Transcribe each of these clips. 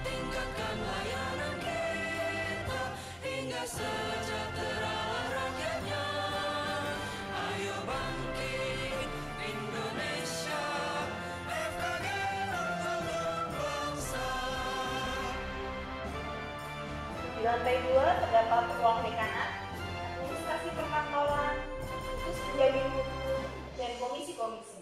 tingkatkan layanan kita hingga sejahtera rakyatnya. Ayo bangkit Indonesia, FKG untuk bangsa. Di lantai 2 terdapat ruang dekanan, administrasi perkantoran, khusus penjamin hukum, dan komisi-komisi.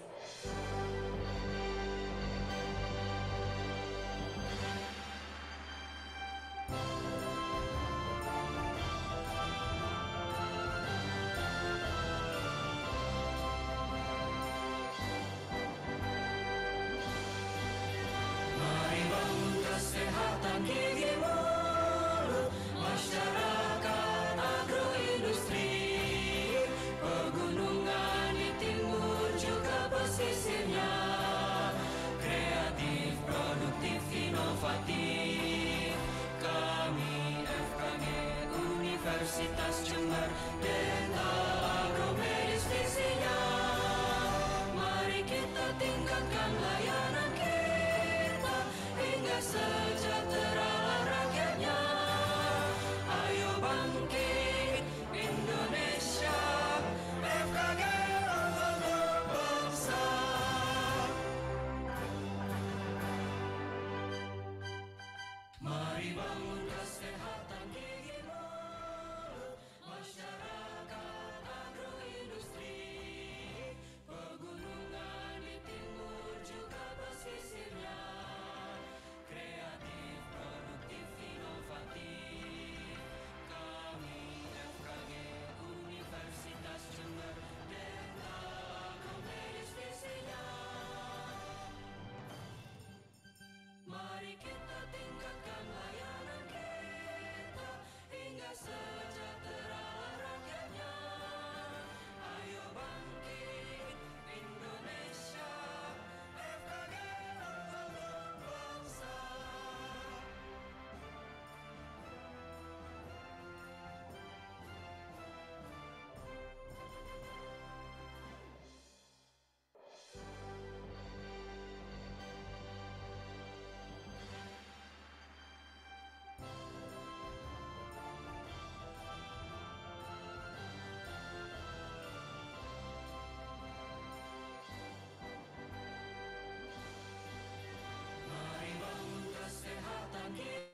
Mari bangun kesehatan gigi mulut, masyarakat agroindustri, pegunungan di timur juga pesisirnya, kreatif, produktif, inovatif. Kami FKG Universitas Jember, Dental Agromedis visinya. Mari kita tingkatkan layanan kita hingga sejahtera rakyatnya. Ayo bangkit Indonesia, FKG untuk bangsa. Mari bangun kesehatan gigi mulut, masyarakat agroindustri, pegunungan di timur juga pesisirnya, kreatif, produktif, inovatif. Kami FKG Universitas Jember, Dental Agromedis visinya. Mari kita tingkatkan layanan kita hingga sejahtera rakyatnya. Ayo bangkit Indonesia, FKG untuk bangsa. Mari bangun kesehatan kita.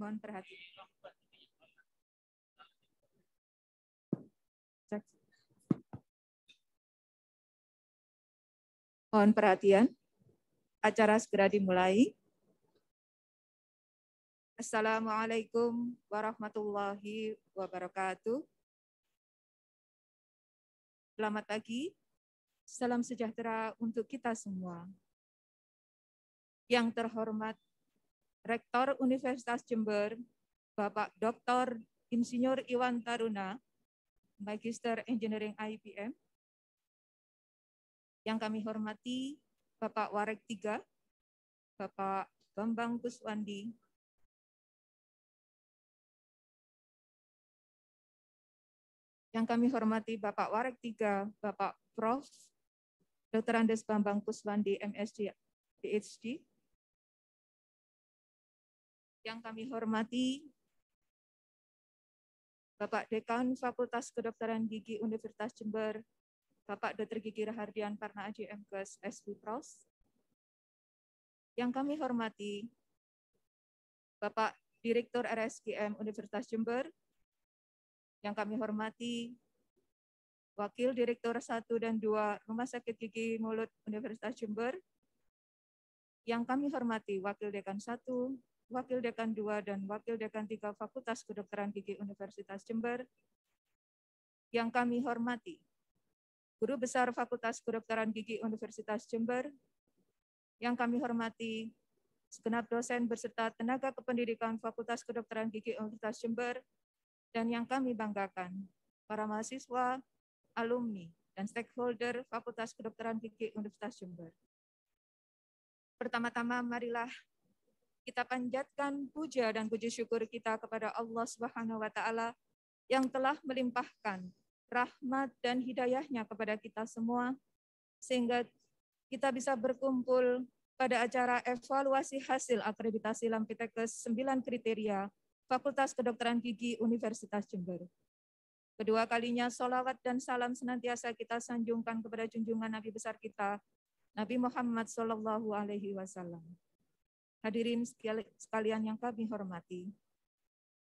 Mohon perhatian. Cek. Mohon perhatian. Acara segera dimulai. Assalamualaikum warahmatullahi wabarakatuh. Selamat pagi. Salam sejahtera untuk kita semua. Yang terhormat Rektor Universitas Jember, Bapak Dr. Insinyur Iwan Taruna, Magister Engineering IPM. Yang kami hormati Bapak Warek 3, Bapak Bambang Kuswandi, yang kami hormati Bapak Warek 3, Bapak Prof. Dr. Andes Bambang Kuswandi, MSc, PhD. Yang kami hormati Bapak Dekan Fakultas Kedokteran Gigi Universitas Jember, Bapak Dr. Gigi Rahardian Parna Aji MKes SPPros. Yang kami hormati Bapak Direktur RSGM Universitas Jember. Yang kami hormati Wakil Direktur 1 dan 2 Rumah Sakit Gigi Mulut Universitas Jember. Yang kami hormati Wakil Dekan 1, Wakil Dekan 2, dan Wakil Dekan 3 Fakultas Kedokteran Gigi Universitas Jember. Yang kami hormati Guru Besar Fakultas Kedokteran Gigi Universitas Jember. Yang kami hormati segenap dosen beserta tenaga kependidikan Fakultas Kedokteran Gigi Universitas Jember. Dan yang kami banggakan, para mahasiswa, alumni, dan stakeholder Fakultas Kedokteran Gigi Universitas Jember. Pertama-tama marilah kita panjatkan puja dan puji syukur kita kepada Allah Subhanahu wa Ta'ala yang telah melimpahkan rahmat dan hidayahnya kepada kita semua, sehingga kita bisa berkumpul pada acara evaluasi hasil akreditasi Lampitekes 9 kriteria Fakultas Kedokteran Gigi Universitas Jember. Kedua kalinya sholawat dan salam senantiasa kita sanjungkan kepada junjungan Nabi besar kita, Nabi Muhammad SAW. Hadirin sekalian yang kami hormati.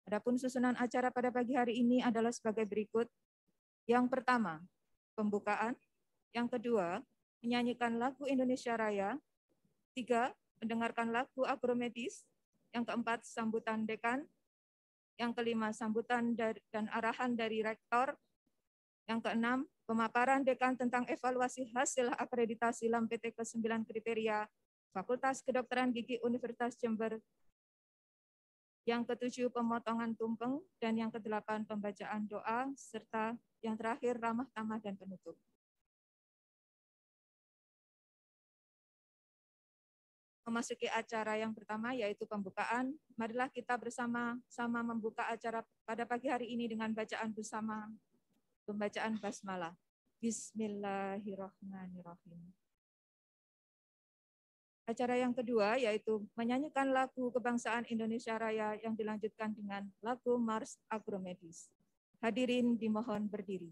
Adapun susunan acara pada pagi hari ini adalah sebagai berikut. Yang pertama, pembukaan. Yang kedua, menyanyikan lagu Indonesia Raya. 3, mendengarkan lagu agromedis. Yang keempat, sambutan dekan. Yang kelima, sambutan dan arahan dari rektor. Yang keenam, pemaparan dekan tentang evaluasi hasil akreditasi Lampitekes 9 kriteria Fakultas Kedokteran Gigi Universitas Jember. Yang ketujuh, pemotongan tumpeng. Dan yang kedelapan, pembacaan doa. Serta yang terakhir, ramah tamah dan penutup. Memasuki acara yang pertama, yaitu pembukaan. Marilah kita bersama-sama membuka acara pada pagi hari ini dengan bacaan bersama, pembacaan basmalah. Bismillahirrahmanirrahim. Acara yang kedua yaitu menyanyikan lagu Kebangsaan Indonesia Raya yang dilanjutkan dengan lagu Mars Agromedis. Hadirin dimohon berdiri.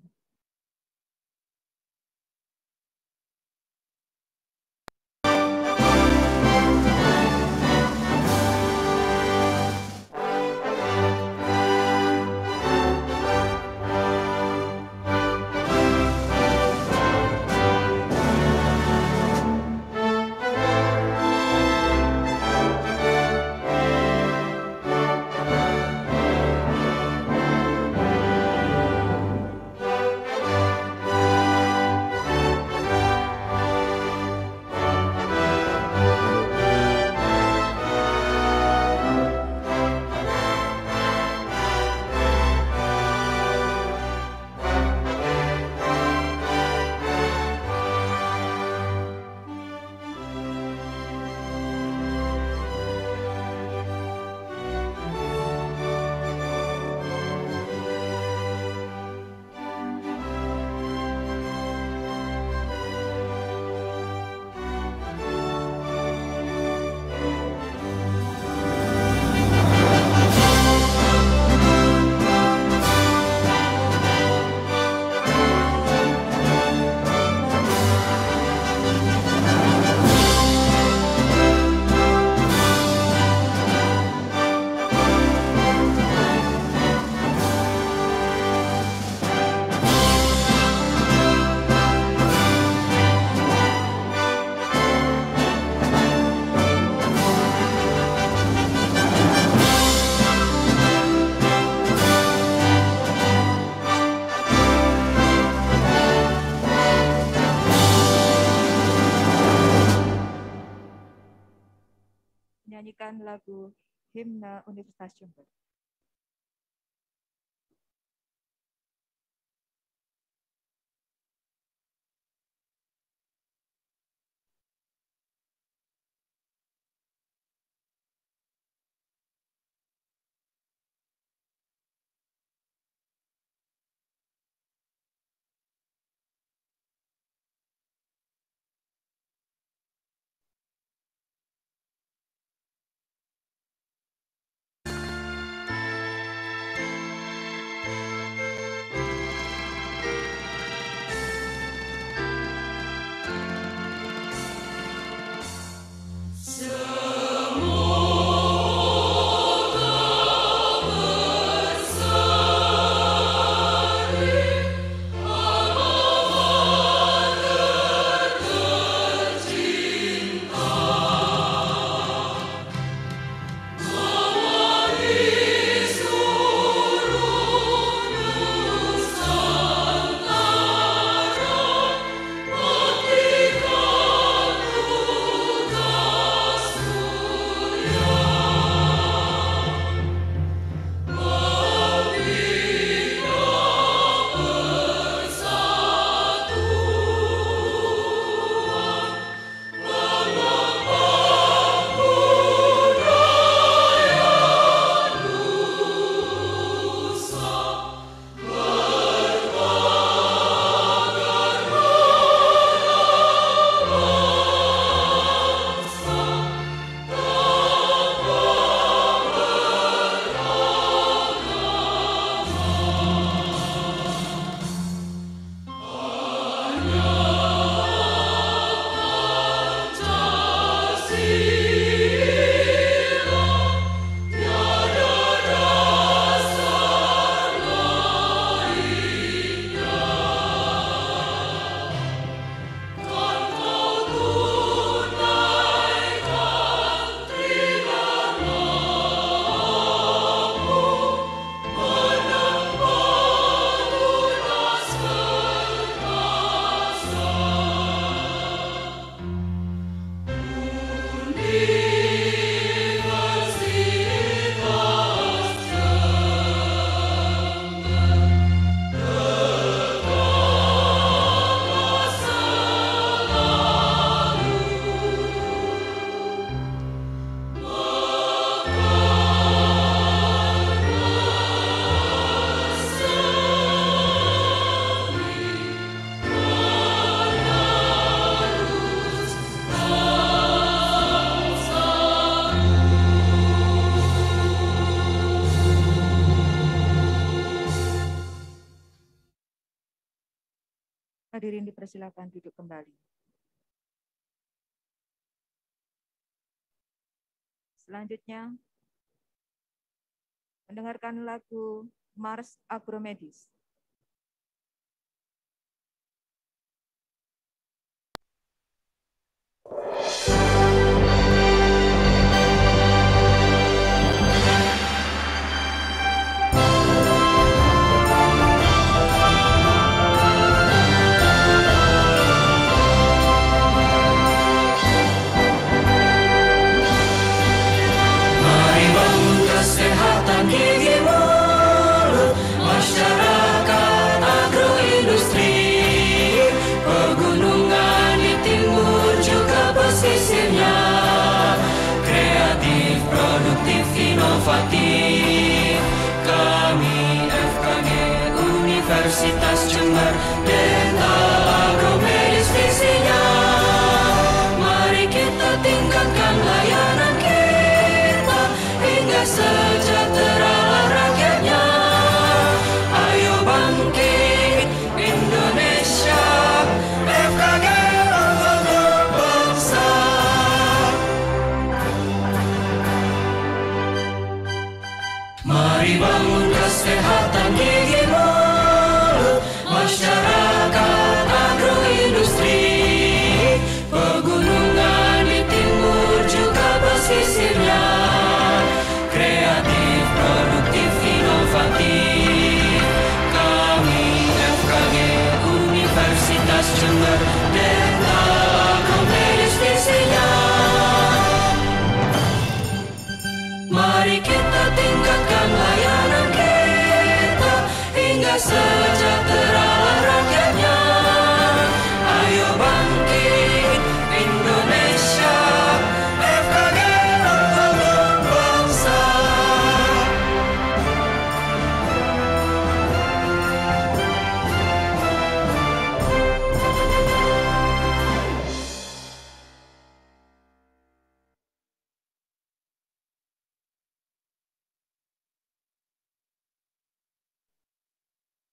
menyanyikan lagu Himne Universitas Jember. Hadirin dipersilakan duduk kembali. Selanjutnya, mendengarkan lagu Mars Agromedis. Mari bangun kesehatan gigi mulut masyarakat.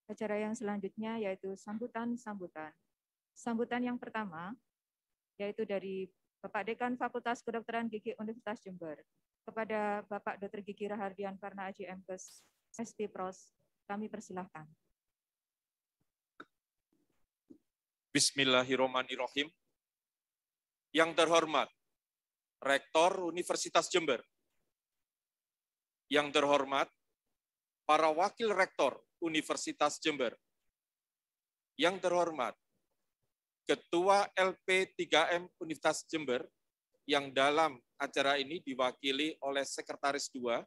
Acara yang selanjutnya yaitu sambutan-sambutan. Sambutan yang pertama yaitu dari Bapak Dekan Fakultas Kedokteran Gigi Universitas Jember kepada Bapak Dr. Gigi Rahardian Karna Aji Mkes SPPros. Kami persilahkan. Bismillahirrahmanirrahim. Yang terhormat Rektor Universitas Jember, yang terhormat para Wakil Rektor Universitas Jember, yang terhormat Ketua LP3M Universitas Jember, yang dalam acara ini diwakili oleh Sekretaris 2,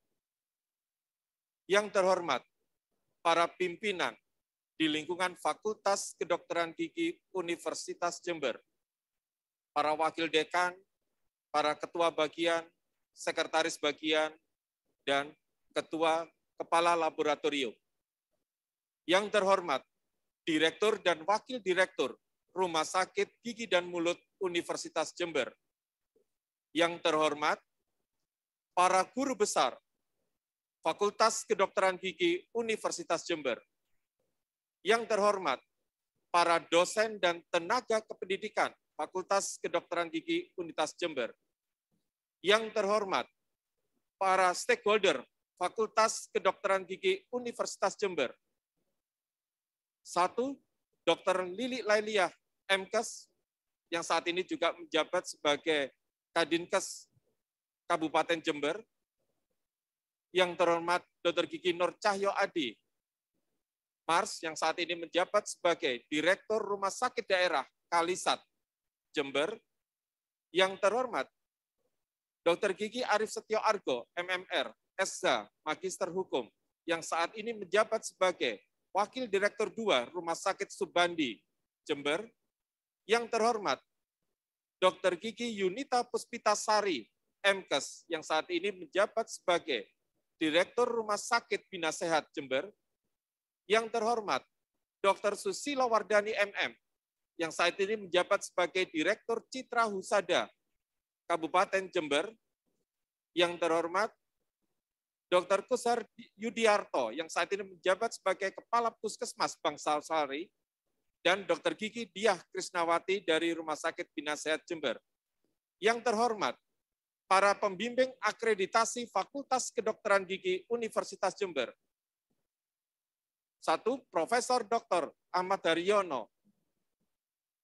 yang terhormat para pimpinan di lingkungan Fakultas Kedokteran Gigi Universitas Jember, para wakil dekan, para ketua bagian, sekretaris bagian, dan ketua kepala laboratorium. Yang terhormat, direktur dan wakil direktur Rumah Sakit Gigi dan Mulut Universitas Jember. Yang terhormat, para guru besar Fakultas Kedokteran Gigi Universitas Jember. Yang terhormat, para dosen dan tenaga kependidikan Fakultas Kedokteran Gigi Universitas Jember. Yang terhormat, para stakeholder Fakultas Kedokteran Gigi Universitas Jember. 1. Dr. Lili Lailiah, MKes, yang saat ini juga menjabat sebagai Kadinkes Kabupaten Jember. Yang terhormat Dr. Gigi Nur Cahyo Adi, Mars, yang saat ini menjabat sebagai Direktur Rumah Sakit Daerah Kalisat, Jember. Yang terhormat Dr. Gigi Arif Setio Argo, MMR, SH, Magister Hukum, yang saat ini menjabat sebagai Wakil Direktur 2 Rumah Sakit Subandi, Jember. Yang terhormat Dr. Gigi Yunita Puspitasari, MKes, yang saat ini menjabat sebagai Direktur Rumah Sakit Bina Sehat, Jember. Yang terhormat Dr. Susilo Wardani, MM, yang saat ini menjabat sebagai Direktur Citra Husada, Kabupaten Jember. Yang terhormat Dr. Kusar Yudiarto, yang saat ini menjabat sebagai Kepala Puskesmas Bangsal Sari, dan Dr. Gigi Diah Krisnawati dari Rumah Sakit Bina Sehat Jember. Yang terhormat para pembimbing akreditasi Fakultas Kedokteran Gigi Universitas Jember. 1. Profesor Dr. Ahmad Daryono,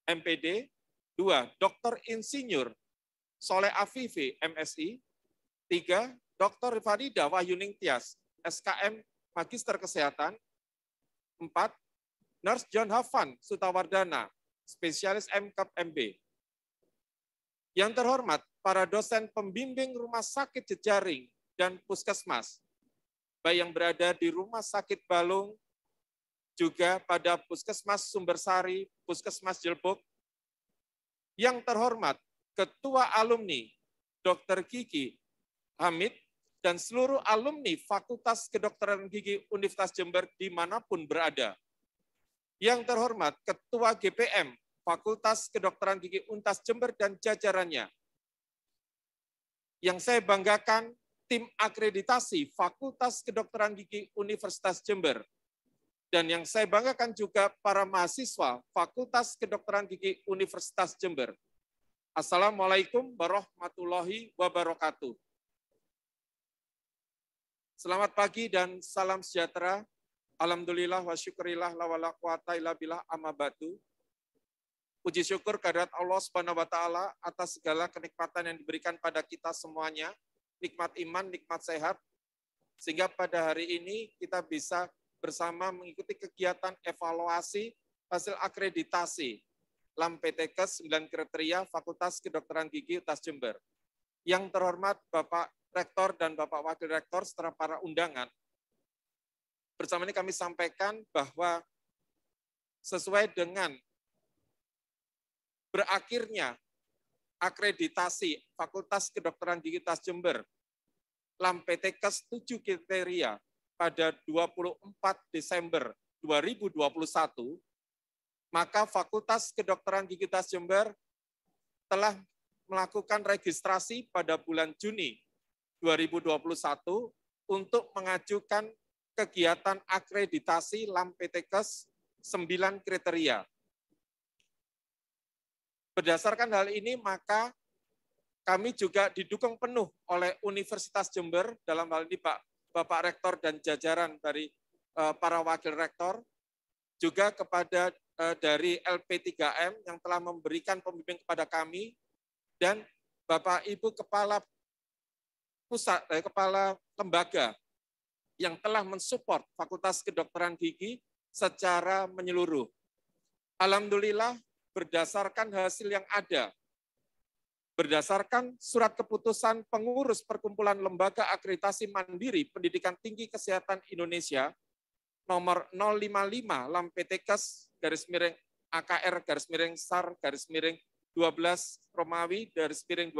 MPD. 2. Dr. Insinyur Soleh Afifi, MSI. 3. Dr. Farida Wahyuning Tias, SKM Magister Kesehatan. 4. Nurse John Hafan Sutawardana, Spesialis MKAP MB. Yang terhormat para dosen pembimbing Rumah Sakit Jejaring dan Puskesmas, baik yang berada di Rumah Sakit Balung, juga pada Puskesmas Sumbersari, Puskesmas Jelbuk. Yang terhormat Ketua Alumni Dr. Gigi Hamid dan seluruh alumni Fakultas Kedokteran Gigi Universitas Jember dimanapun berada. Yang terhormat Ketua GPM Fakultas Kedokteran Gigi Universitas Jember dan jajarannya. Yang saya banggakan, tim akreditasi Fakultas Kedokteran Gigi Universitas Jember. Dan yang saya banggakan juga para mahasiswa Fakultas Kedokteran Gigi Universitas Jember. Assalamualaikum warahmatullahi wabarakatuh. Selamat pagi dan salam sejahtera. Alhamdulillah wa syukurillah la wala quwata illa billah amma ba'du. Puji syukur kehadirat Allah Subhanahu wa taala atas segala kenikmatan yang diberikan pada kita semuanya, nikmat iman, nikmat sehat, sehingga pada hari ini kita bisa bersama mengikuti kegiatan evaluasi hasil akreditasi LAMPTKes 9 kriteria Fakultas Kedokteran Gigi Universitas Jember. Yang terhormat Bapak Rektor dan Bapak Wakil Rektor serta para undangan, bersama ini kami sampaikan bahwa sesuai dengan berakhirnya akreditasi Fakultas Kedokteran Gigi Universitas Jember, LAMPTKes 7 kriteria pada 24 Desember 2021, maka Fakultas Kedokteran Gigi Universitas Jember telah melakukan registrasi pada bulan Juni 2021 untuk mengajukan kegiatan akreditasi LAMPTKes 9 kriteria. Berdasarkan hal ini, maka kami juga didukung penuh oleh Universitas Jember, dalam hal ini Bapak Rektor dan jajaran dari para wakil rektor, juga kepada dari LP3M yang telah memberikan pembimbing kepada kami, dan Bapak Ibu Kepala Pusat, Kepala Lembaga yang telah mensupport Fakultas Kedokteran Gigi secara menyeluruh. Alhamdulillah, berdasarkan hasil yang ada, berdasarkan surat keputusan pengurus Perkumpulan Lembaga Akreditasi Mandiri Pendidikan Tinggi Kesehatan Indonesia nomor 055 LAMPTKes /AKR/SAR/12 Romawi /2021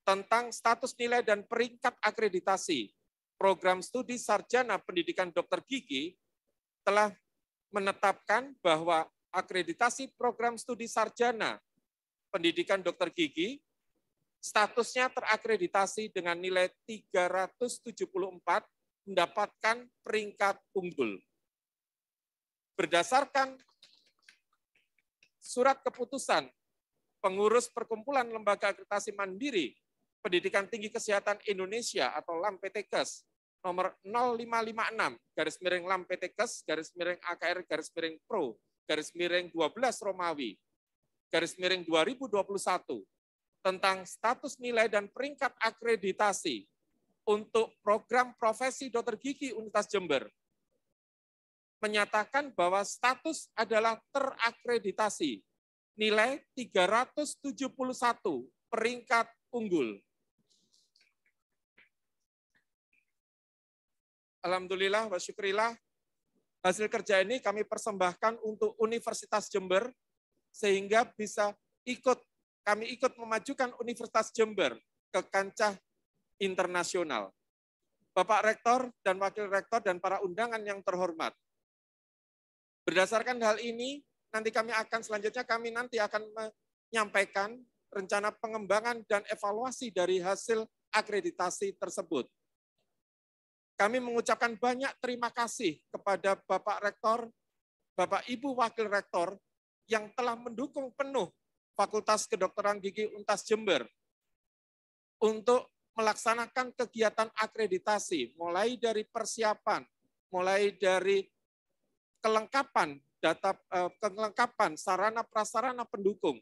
tentang status nilai dan peringkat akreditasi program studi sarjana pendidikan dokter gigi telah menetapkan bahwa akreditasi program studi sarjana pendidikan dokter gigi statusnya terakreditasi dengan nilai 374 mendapatkan peringkat unggul. Berdasarkan surat keputusan pengurus Perkumpulan Lembaga Akreditasi Mandiri Pendidikan Tinggi Kesehatan Indonesia atau LAMPTKes nomor 0556 LAMPTKes /AKR/Pro /12 Romawi /2021 tentang status nilai dan peringkat akreditasi untuk program profesi dokter gigi Universitas Jember menyatakan bahwa status adalah terakreditasi, nilai 371, peringkat unggul. Alhamdulillah wa syukurillah, hasil kerja ini kami persembahkan untuk Universitas Jember sehingga bisa kami ikut memajukan Universitas Jember ke kancah internasional. Bapak Rektor dan Wakil Rektor dan para undangan yang terhormat. Berdasarkan hal ini, selanjutnya kami akan menyampaikan rencana pengembangan dan evaluasi dari hasil akreditasi tersebut. Kami mengucapkan banyak terima kasih kepada Bapak Rektor, Bapak Ibu Wakil Rektor yang telah mendukung penuh Fakultas Kedokteran Gigi Universitas Jember untuk melaksanakan kegiatan akreditasi, mulai dari persiapan, mulai dari kelengkapan sarana prasarana pendukung,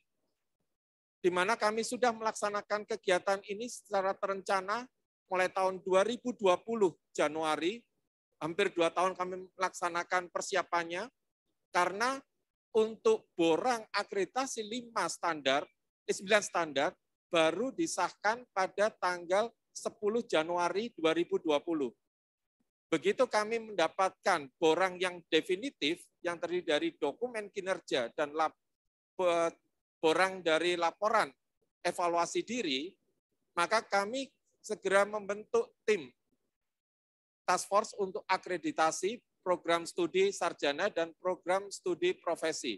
di mana kami sudah melaksanakan kegiatan ini secara terencana mulai tahun 2020 Januari, hampir 2 tahun kami melaksanakan persiapannya, karena untuk borang akreditasi 9 standar, baru disahkan pada tanggal 10 Januari 2020. Begitu kami mendapatkan borang yang definitif, yang terdiri dari dokumen kinerja dan borang dari laporan evaluasi diri, maka kami segera membentuk tim task force untuk akreditasi program studi sarjana dan program studi profesi.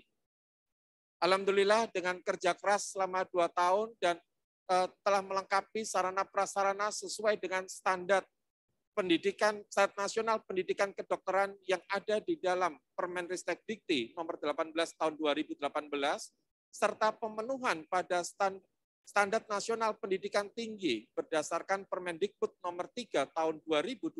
Alhamdulillah dengan kerja keras selama 2 tahun dan telah melengkapi sarana prasarana sesuai dengan standar nasional pendidikan kedokteran yang ada di dalam Permenristek Dikti nomor 18 tahun 2018 serta pemenuhan pada standar nasional pendidikan tinggi berdasarkan Permendikbud nomor 3 tahun 2020.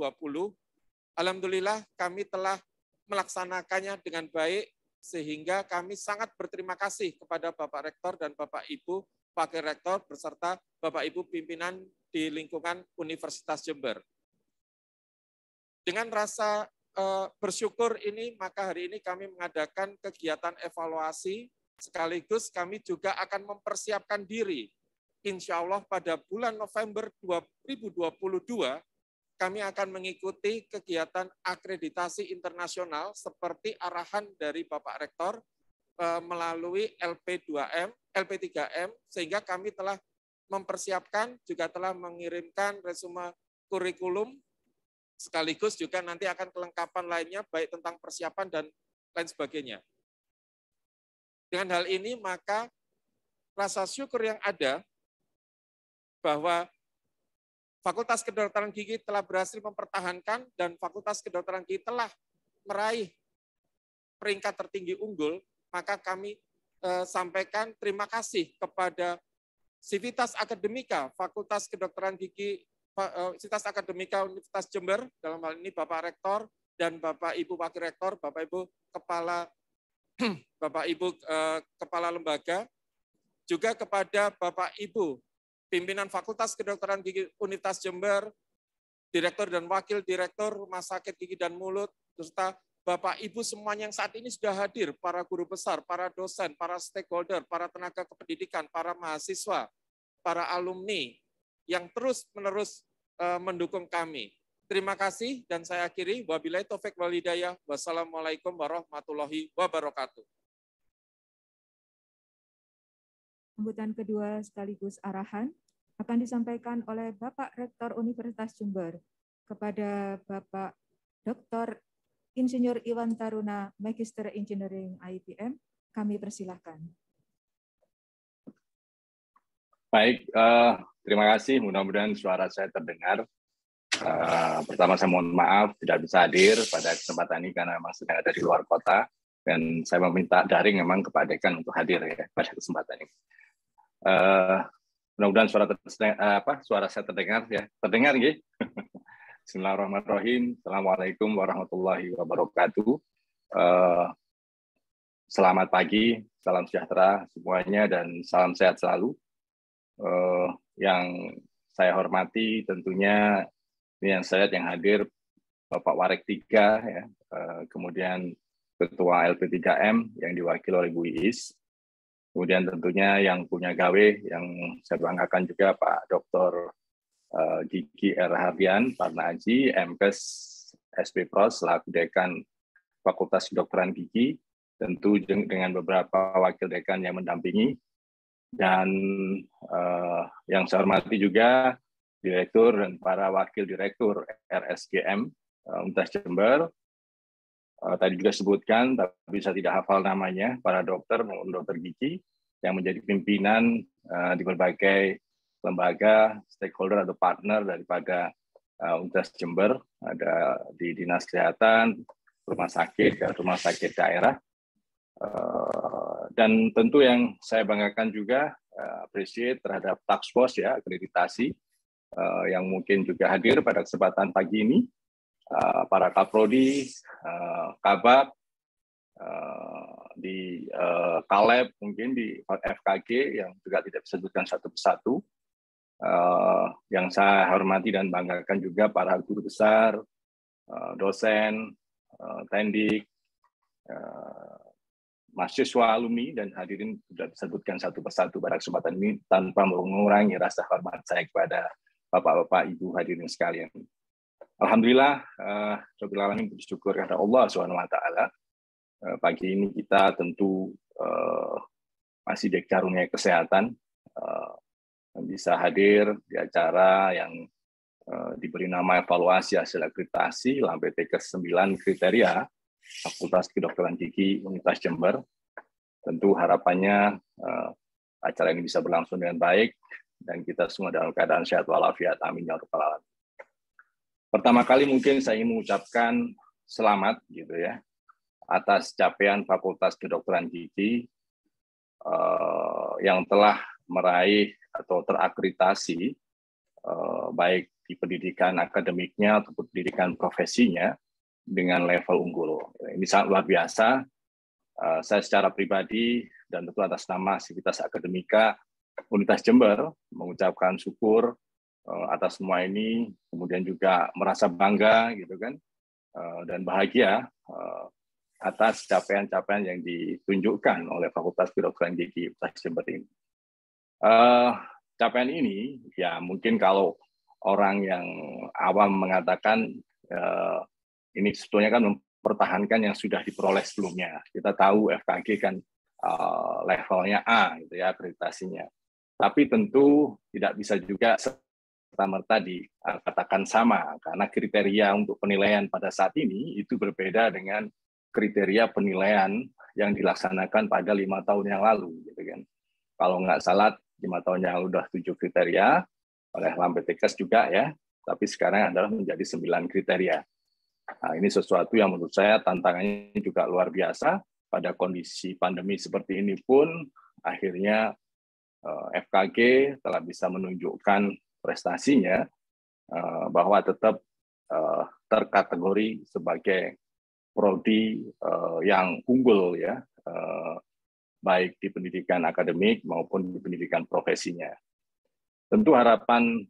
Alhamdulillah kami telah melaksanakannya dengan baik sehingga kami sangat berterima kasih kepada Bapak Rektor dan Bapak Ibu Wakil Rektor beserta Bapak Ibu pimpinan di lingkungan Universitas Jember. Dengan rasa bersyukur ini, maka hari ini kami mengadakan kegiatan evaluasi, sekaligus kami juga akan mempersiapkan diri. Insya Allah pada bulan November 2022, kami akan mengikuti kegiatan akreditasi internasional seperti arahan dari Bapak Rektor melalui LP3M, sehingga kami telah mempersiapkan, juga telah mengirimkan resume kurikulum, sekaligus juga nanti akan kelengkapan lainnya, baik tentang persiapan dan lain sebagainya. Dengan hal ini, maka rasa syukur yang ada bahwa Fakultas Kedokteran Gigi telah berhasil mempertahankan dan Fakultas Kedokteran Gigi telah meraih peringkat tertinggi unggul, maka kami sampaikan terima kasih kepada Civitas Akademika Fakultas Kedokteran Gigi, Civitas Akademika Universitas Jember, dalam hal ini Bapak Rektor dan Bapak Ibu Wakil Rektor, Bapak Ibu Kepala Kepala Lembaga, juga kepada Bapak Ibu pimpinan Fakultas Kedokteran Gigi Universitas Jember, Direktur dan Wakil Direktur Rumah Sakit Gigi dan Mulut, serta Bapak Ibu semuanya yang saat ini sudah hadir, para guru besar, para dosen, para stakeholder, para tenaga kependidikan, para mahasiswa, para alumni yang terus-menerus mendukung kami. Terima kasih dan saya akhiri. Wabillahi taufik wal hidayah. Wassalamualaikum warahmatullahi wabarakatuh. Sambutan kedua sekaligus arahan akan disampaikan oleh Bapak Rektor Universitas Jember kepada Bapak Dr. Insinyur Iwan Taruna, Magister Engineering IPM. Kami persilahkan. Baik, terima kasih. Mudah-mudahan suara saya terdengar. Pertama saya mohon maaf tidak bisa hadir pada kesempatan ini karena memang sedang ada di luar kota dan saya meminta daring memang kepada dekan untuk hadir ya pada kesempatan ini. Mudah-mudahan suara saya terdengar ya. Terdengar nggih? Bismillahirrahmanirrahim. Assalamualaikum warahmatullahi wabarakatuh. Selamat pagi, salam sejahtera semuanya dan salam sehat selalu. Yang saya hormati tentunya ini yang saya lihat yang hadir Bapak Warek 3 ya, kemudian Ketua LP3M yang diwakili oleh Bu Iis. Kemudian tentunya yang punya gawe yang saya banggakan juga Pak Dr. Gigi R. Hardian, Pak Naji, MKes SP Pros, selaku Dekan Fakultas Kedokteran Gigi, tentu dengan beberapa wakil dekan yang mendampingi, dan yang saya hormati juga Direktur dan para Wakil Direktur RSGM Universitas Jember. Tadi juga sebutkan, tapi saya tidak hafal namanya, para dokter maupun dokter gigi yang menjadi pimpinan di berbagai lembaga, stakeholder atau partner daripada Universitas Jember, ada di Dinas Kesehatan, rumah sakit daerah, dan tentu yang saya banggakan juga appreciate terhadap task force ya, akreditasi yang mungkin juga hadir pada kesempatan pagi ini, para Kaprodi, Kabab, di Kaleb, mungkin di FKG yang juga tidak bisa disebutkan satu persatu. Yang saya hormati dan banggakan juga para guru besar, dosen, tendik, mahasiswa, alumni, dan hadirin sudah disebutkan satu persatu pada kesempatan ini tanpa mengurangi rasa hormat saya kepada Bapak-bapak, Ibu hadirin sekalian. Alhamdulillah, Rabbil alamin, bersyukur kepada Allah SWT. Pagi ini kita tentu masih dikaruniai kesehatan, bisa hadir di acara yang diberi nama evaluasi hasil akreditasi LAMPT ke-9 kriteria Fakultas Kedokteran Gigi Universitas Jember. Tentu harapannya acara ini bisa berlangsung dengan baik dan kita semua dalam keadaan sehat walafiat. Amin ya rabbal alamin. Pertama kali mungkin saya ingin mengucapkan selamat gitu ya atas capaian Fakultas Kedokteran Gigi yang telah meraih atau terakreditasi baik di pendidikan akademiknya atau pendidikan profesinya dengan level unggul. Ini sangat luar biasa. Saya secara pribadi dan tentu atas nama Civitas Akademika Universitas Jember mengucapkan syukur atas semua ini, kemudian juga merasa bangga gitu kan, dan bahagia atas capaian-capaian yang ditunjukkan oleh Fakultas Kedokteran Gigi Universitas Jember ini. Capaian ini ya mungkin kalau orang yang awam mengatakan ini sebetulnya kan mempertahankan yang sudah diperoleh sebelumnya. Kita tahu FKG kan levelnya A gitu ya akreditasinya. Tapi tentu tidak bisa juga serta-merta dikatakan sama karena kriteria untuk penilaian pada saat ini itu berbeda dengan kriteria penilaian yang dilaksanakan pada 5 tahun yang lalu gitu kan. Kalau nggak salah 5 tahun yang lalu sudah 7 kriteria, oleh Lampetekes juga ya, tapi sekarang adalah menjadi 9 kriteria. Nah, ini sesuatu yang menurut saya tantangannya juga luar biasa. Pada kondisi pandemi seperti ini pun akhirnya FKG telah bisa menunjukkan prestasinya bahwa tetap terkategori sebagai prodi yang unggul ya, baik di pendidikan akademik maupun di pendidikan profesinya. Tentu harapan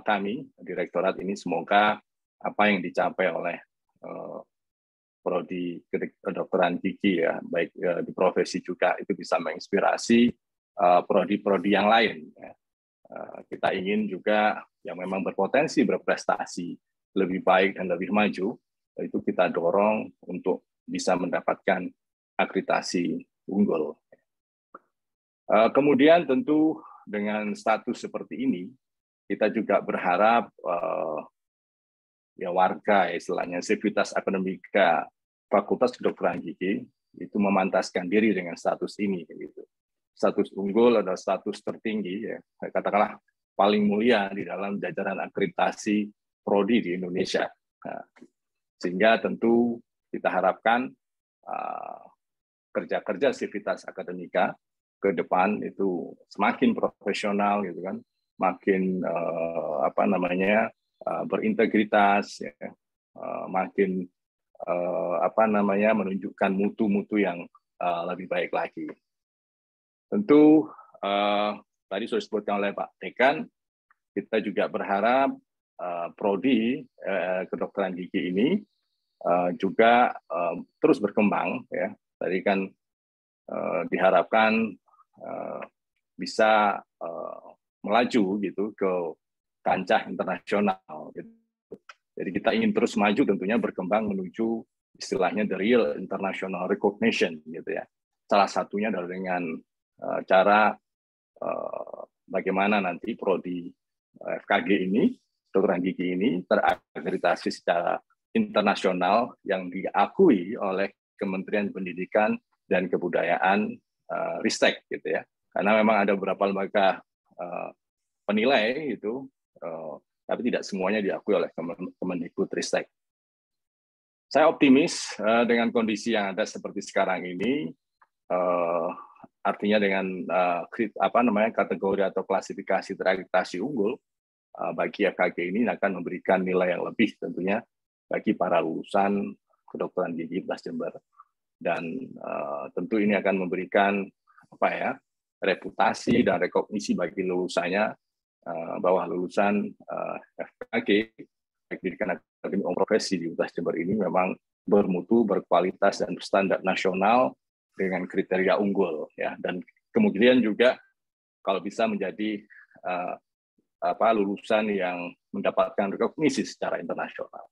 kami Direktorat ini semoga apa yang dicapai oleh prodi kedokteran gigi ya, baik di profesi juga itu bisa menginspirasi prodi-prodi yang lain. Ya. Kita ingin juga yang memang berpotensi berprestasi lebih baik dan lebih maju, itu kita dorong untuk bisa mendapatkan akreditasi unggul. Kemudian tentu dengan status seperti ini, kita juga berharap ya warga istilahnya sivitas akademika Fakultas Kedokteran Gigi itu memantaskan diri dengan status ini gitu. Status unggul adalah status tertinggi ya, katakanlah paling mulia di dalam jajaran akreditasi prodi di Indonesia. Nah, sehingga tentu kita harapkan kerja-kerja sivitas akademika ke depan itu semakin profesional gitu kan, makin berintegritas ya, makin menunjukkan mutu-mutu yang lebih baik lagi. Tentu tadi sudah disebutkan oleh Pak Dekan, kita juga berharap prodi kedokteran gigi ini juga terus berkembang ya. Tadi kan diharapkan bisa melaju gitu ke kancah internasional. Gitu. Jadi kita ingin terus maju tentunya berkembang menuju istilahnya the real international recognition gitu ya. Salah satunya adalah dengan cara bagaimana nanti prodi FKG ini, kedokteran gigi ini terakreditasi secara internasional yang diakui oleh Kementerian Pendidikan dan Kebudayaan Ristek gitu ya. Karena memang ada beberapa lembaga penilai itu, tapi tidak semuanya diakui oleh Kemendikbudristek. Saya optimis dengan kondisi yang ada seperti sekarang ini, artinya dengan kategori atau klasifikasi terakreditasi unggul bagi FKG ini akan memberikan nilai yang lebih tentunya bagi para lulusan kedokteran gigi Universitas Jember, dan tentu ini akan memberikan reputasi dan rekognisi bagi lulusannya bahwa lulusan FKG pendidikan akademik profesi di Universitas Jember ini memang bermutu, berkualitas dan berstandar nasional dengan kriteria unggul ya, dan kemudian juga kalau bisa menjadi lulusan yang mendapatkan rekognisi secara internasional.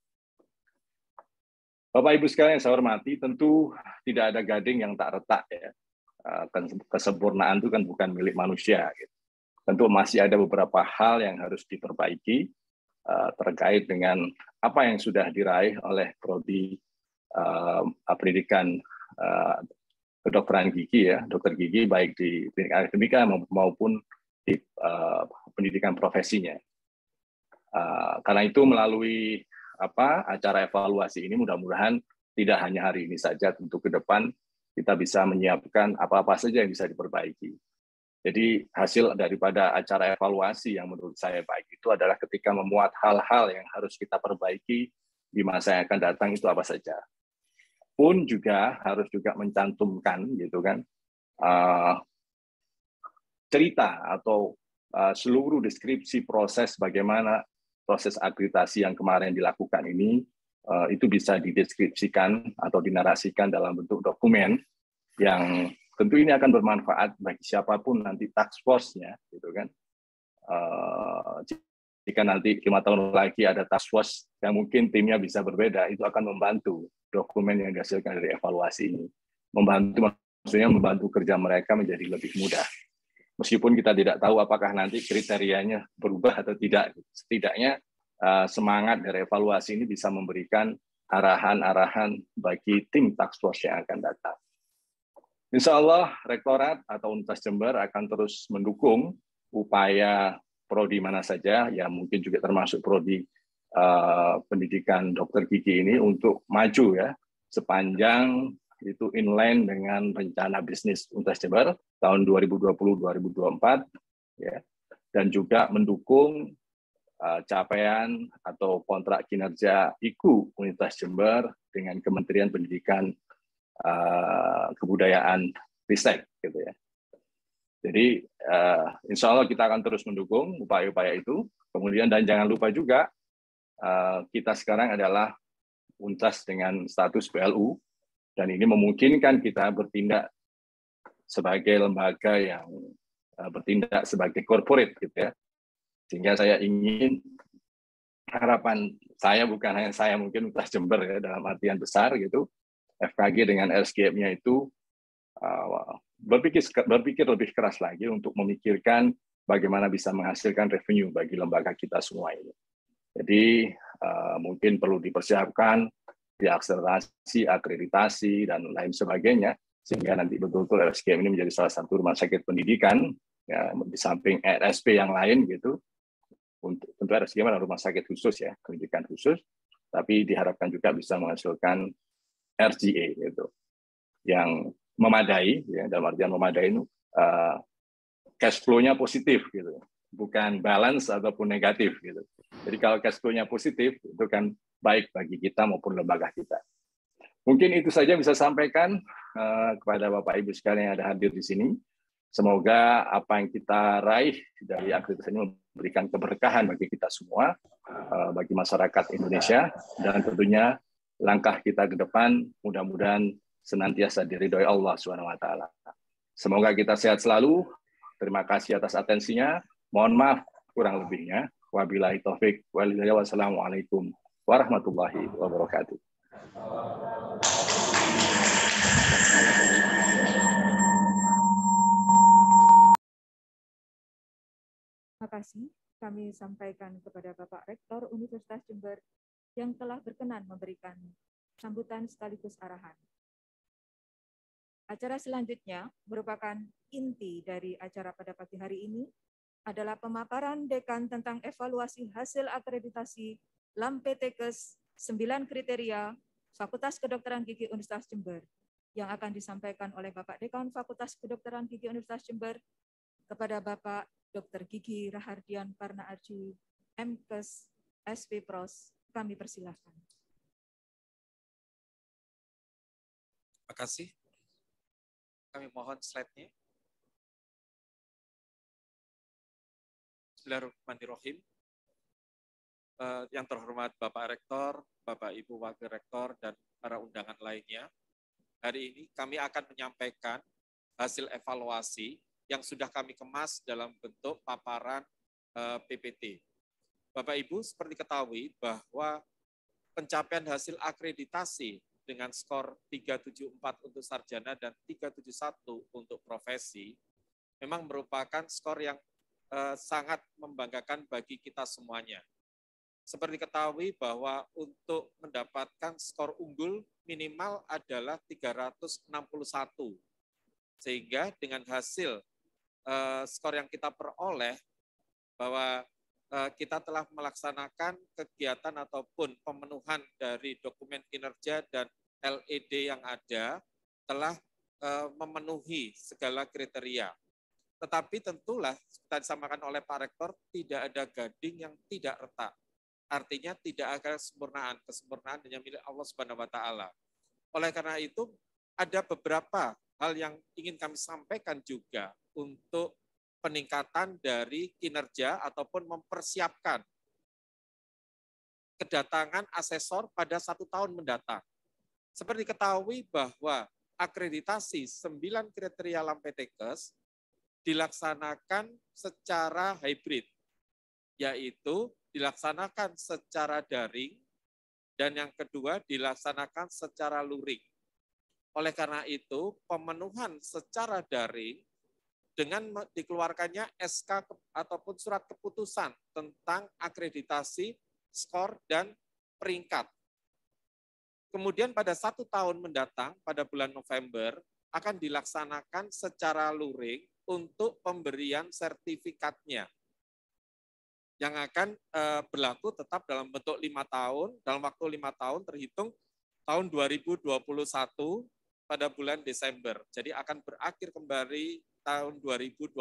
Bapak Ibu sekalian yang saya hormati, tentu tidak ada gading yang tak retak ya. Kesempurnaan itu kan bukan milik manusia gitu. Tentu masih ada beberapa hal yang harus diperbaiki terkait dengan apa yang sudah diraih oleh prodi pendidikan kedokteran gigi ya, dokter gigi baik di pendidikan akademika maupun di pendidikan profesinya. Karena itu melalui acara evaluasi ini mudah-mudahan tidak hanya hari ini saja, tentu ke depan kita bisa menyiapkan apa-apa saja yang bisa diperbaiki. Jadi hasil daripada acara evaluasi yang menurut saya baik itu adalah ketika memuat hal-hal yang harus kita perbaiki di masa yang akan datang itu apa saja. Pun juga harus juga mencantumkan gitu kan cerita atau seluruh deskripsi proses bagaimana proses akreditasi yang kemarin dilakukan ini itu bisa dideskripsikan atau dinarasikan dalam bentuk dokumen yang tentu ini akan bermanfaat bagi siapapun nanti task force-nya, gitu kan. Jika nanti 5 tahun lagi ada task force yang mungkin timnya bisa berbeda, itu akan membantu dokumen yang dihasilkan dari evaluasi ini. Maksudnya membantu kerja mereka menjadi lebih mudah. Meskipun kita tidak tahu apakah nanti kriterianya berubah atau tidak, setidaknya semangat dari evaluasi ini bisa memberikan arahan-arahan bagi tim task force yang akan datang. Insya Allah, Rektorat atau Universitas Jember akan terus mendukung upaya prodi mana saja, ya mungkin juga termasuk prodi pendidikan dokter gigi ini untuk maju ya, sepanjang itu inline dengan rencana bisnis Universitas Jember tahun 2020-2024 ya, dan juga mendukung capaian atau kontrak kinerja IKU Universitas Jember dengan Kementerian Pendidikan Kebudayaan Ristek gitu ya. Jadi insya Allah kita akan terus mendukung upaya-upaya itu. Kemudian dan jangan lupa juga kita sekarang adalah Untas dengan status BLU, dan ini memungkinkan kita bertindak sebagai lembaga yang bertindak sebagai corporate gitu ya. Sehingga saya ingin, harapan saya, bukan hanya saya, mungkin Universitas Jember ya, dalam artian besar gitu, FKG dengan RSGM-nya itu berpikir lebih keras lagi untuk memikirkan bagaimana bisa menghasilkan revenue bagi lembaga kita semua ini. Jadi mungkin perlu dipersiapkan diakselerasi, akreditasi, dan lain sebagainya, sehingga nanti betul-betul RSGM ini menjadi salah satu rumah sakit pendidikan, ya, di samping RSP yang lain gitu. Untuk tentu RSGM adalah rumah sakit khusus ya, pendidikan khusus, tapi diharapkan juga bisa menghasilkan RGA gitu, yang memadai, ya, dalam artian memadai itu cash flow-nya positif gitu, bukan balance ataupun negatif gitu. Jadi kalau cash flow-nya positif itu kan baik bagi kita maupun lembaga kita. Mungkin itu saja bisa sampaikan kepada Bapak Ibu sekalian yang ada hadir di sini. Semoga apa yang kita raih dari aktivitas ini memberikan keberkahan bagi kita semua, bagi masyarakat Indonesia, dan tentunya langkah kita ke depan mudah-mudahan senantiasa diridhoi Allah SWT. Semoga kita sehat selalu. Terima kasih atas atensinya. Mohon maaf kurang lebihnya. Wabillahi taufik wal hidayah. Wassalamualaikum warahmatullahi wabarakatuh. Terima kasih kami sampaikan kepada Bapak Rektor Universitas Jember yang telah berkenan memberikan sambutan sekaligus arahan. Acara selanjutnya merupakan inti dari acara pada pagi hari ini adalah pemaparan dekan tentang evaluasi hasil akreditasi LAMPTKES 9 kriteria Fakultas Kedokteran Gigi Universitas Jember yang akan disampaikan oleh Bapak Dekan Fakultas Kedokteran Gigi Universitas Jember kepada Bapak Dr. Gigi Rahardian Parnaarji, MKes, SP Pros. Kami persilahkan. Terima kasih. Kami mohon slide-nya. Bismillahirrahmanirrahim. Yang terhormat Bapak Rektor, Bapak Ibu Wakil Rektor, dan para undangan lainnya. Hari ini kami akan menyampaikan hasil evaluasi yang sudah kami kemas dalam bentuk paparan PPT. Bapak Ibu seperti ketahui bahwa pencapaian hasil akreditasi dengan skor 374 untuk sarjana dan 371 untuk profesi memang merupakan skor yang sangat membanggakan bagi kita semuanya. Seperti ketahui bahwa untuk mendapatkan skor unggul minimal adalah 361. Sehingga dengan hasil skor yang kita peroleh bahwa kita telah melaksanakan kegiatan ataupun pemenuhan dari dokumen kinerja dan LED yang ada telah memenuhi segala kriteria. Tetapi tentulah tadi disampaikan oleh Pak Rektor, tidak ada gading yang tidak retak. Artinya tidak ada kesempurnaan. Kesempurnaan hanya milik Allah Subhanahu wa taala. Oleh karena itu ada beberapa hal yang ingin kami sampaikan juga untuk peningkatan dari kinerja ataupun mempersiapkan kedatangan asesor pada 1 tahun mendatang. Seperti ketahui bahwa akreditasi 9 kriteria LAMPTKES dilaksanakan secara hybrid, yaitu dilaksanakan secara daring dan yang kedua dilaksanakan secara luring. Oleh karena itu, pemenuhan secara daring dengan dikeluarkannya SK ataupun surat keputusan tentang akreditasi, skor, dan peringkat. Kemudian pada 1 tahun mendatang, pada bulan November, akan dilaksanakan secara luring untuk pemberian sertifikatnya. yang akan berlaku tetap dalam bentuk 5 tahun, dalam waktu 5 tahun terhitung tahun 2021 pada bulan Desember. Jadi akan berakhir kembali tahun 2026.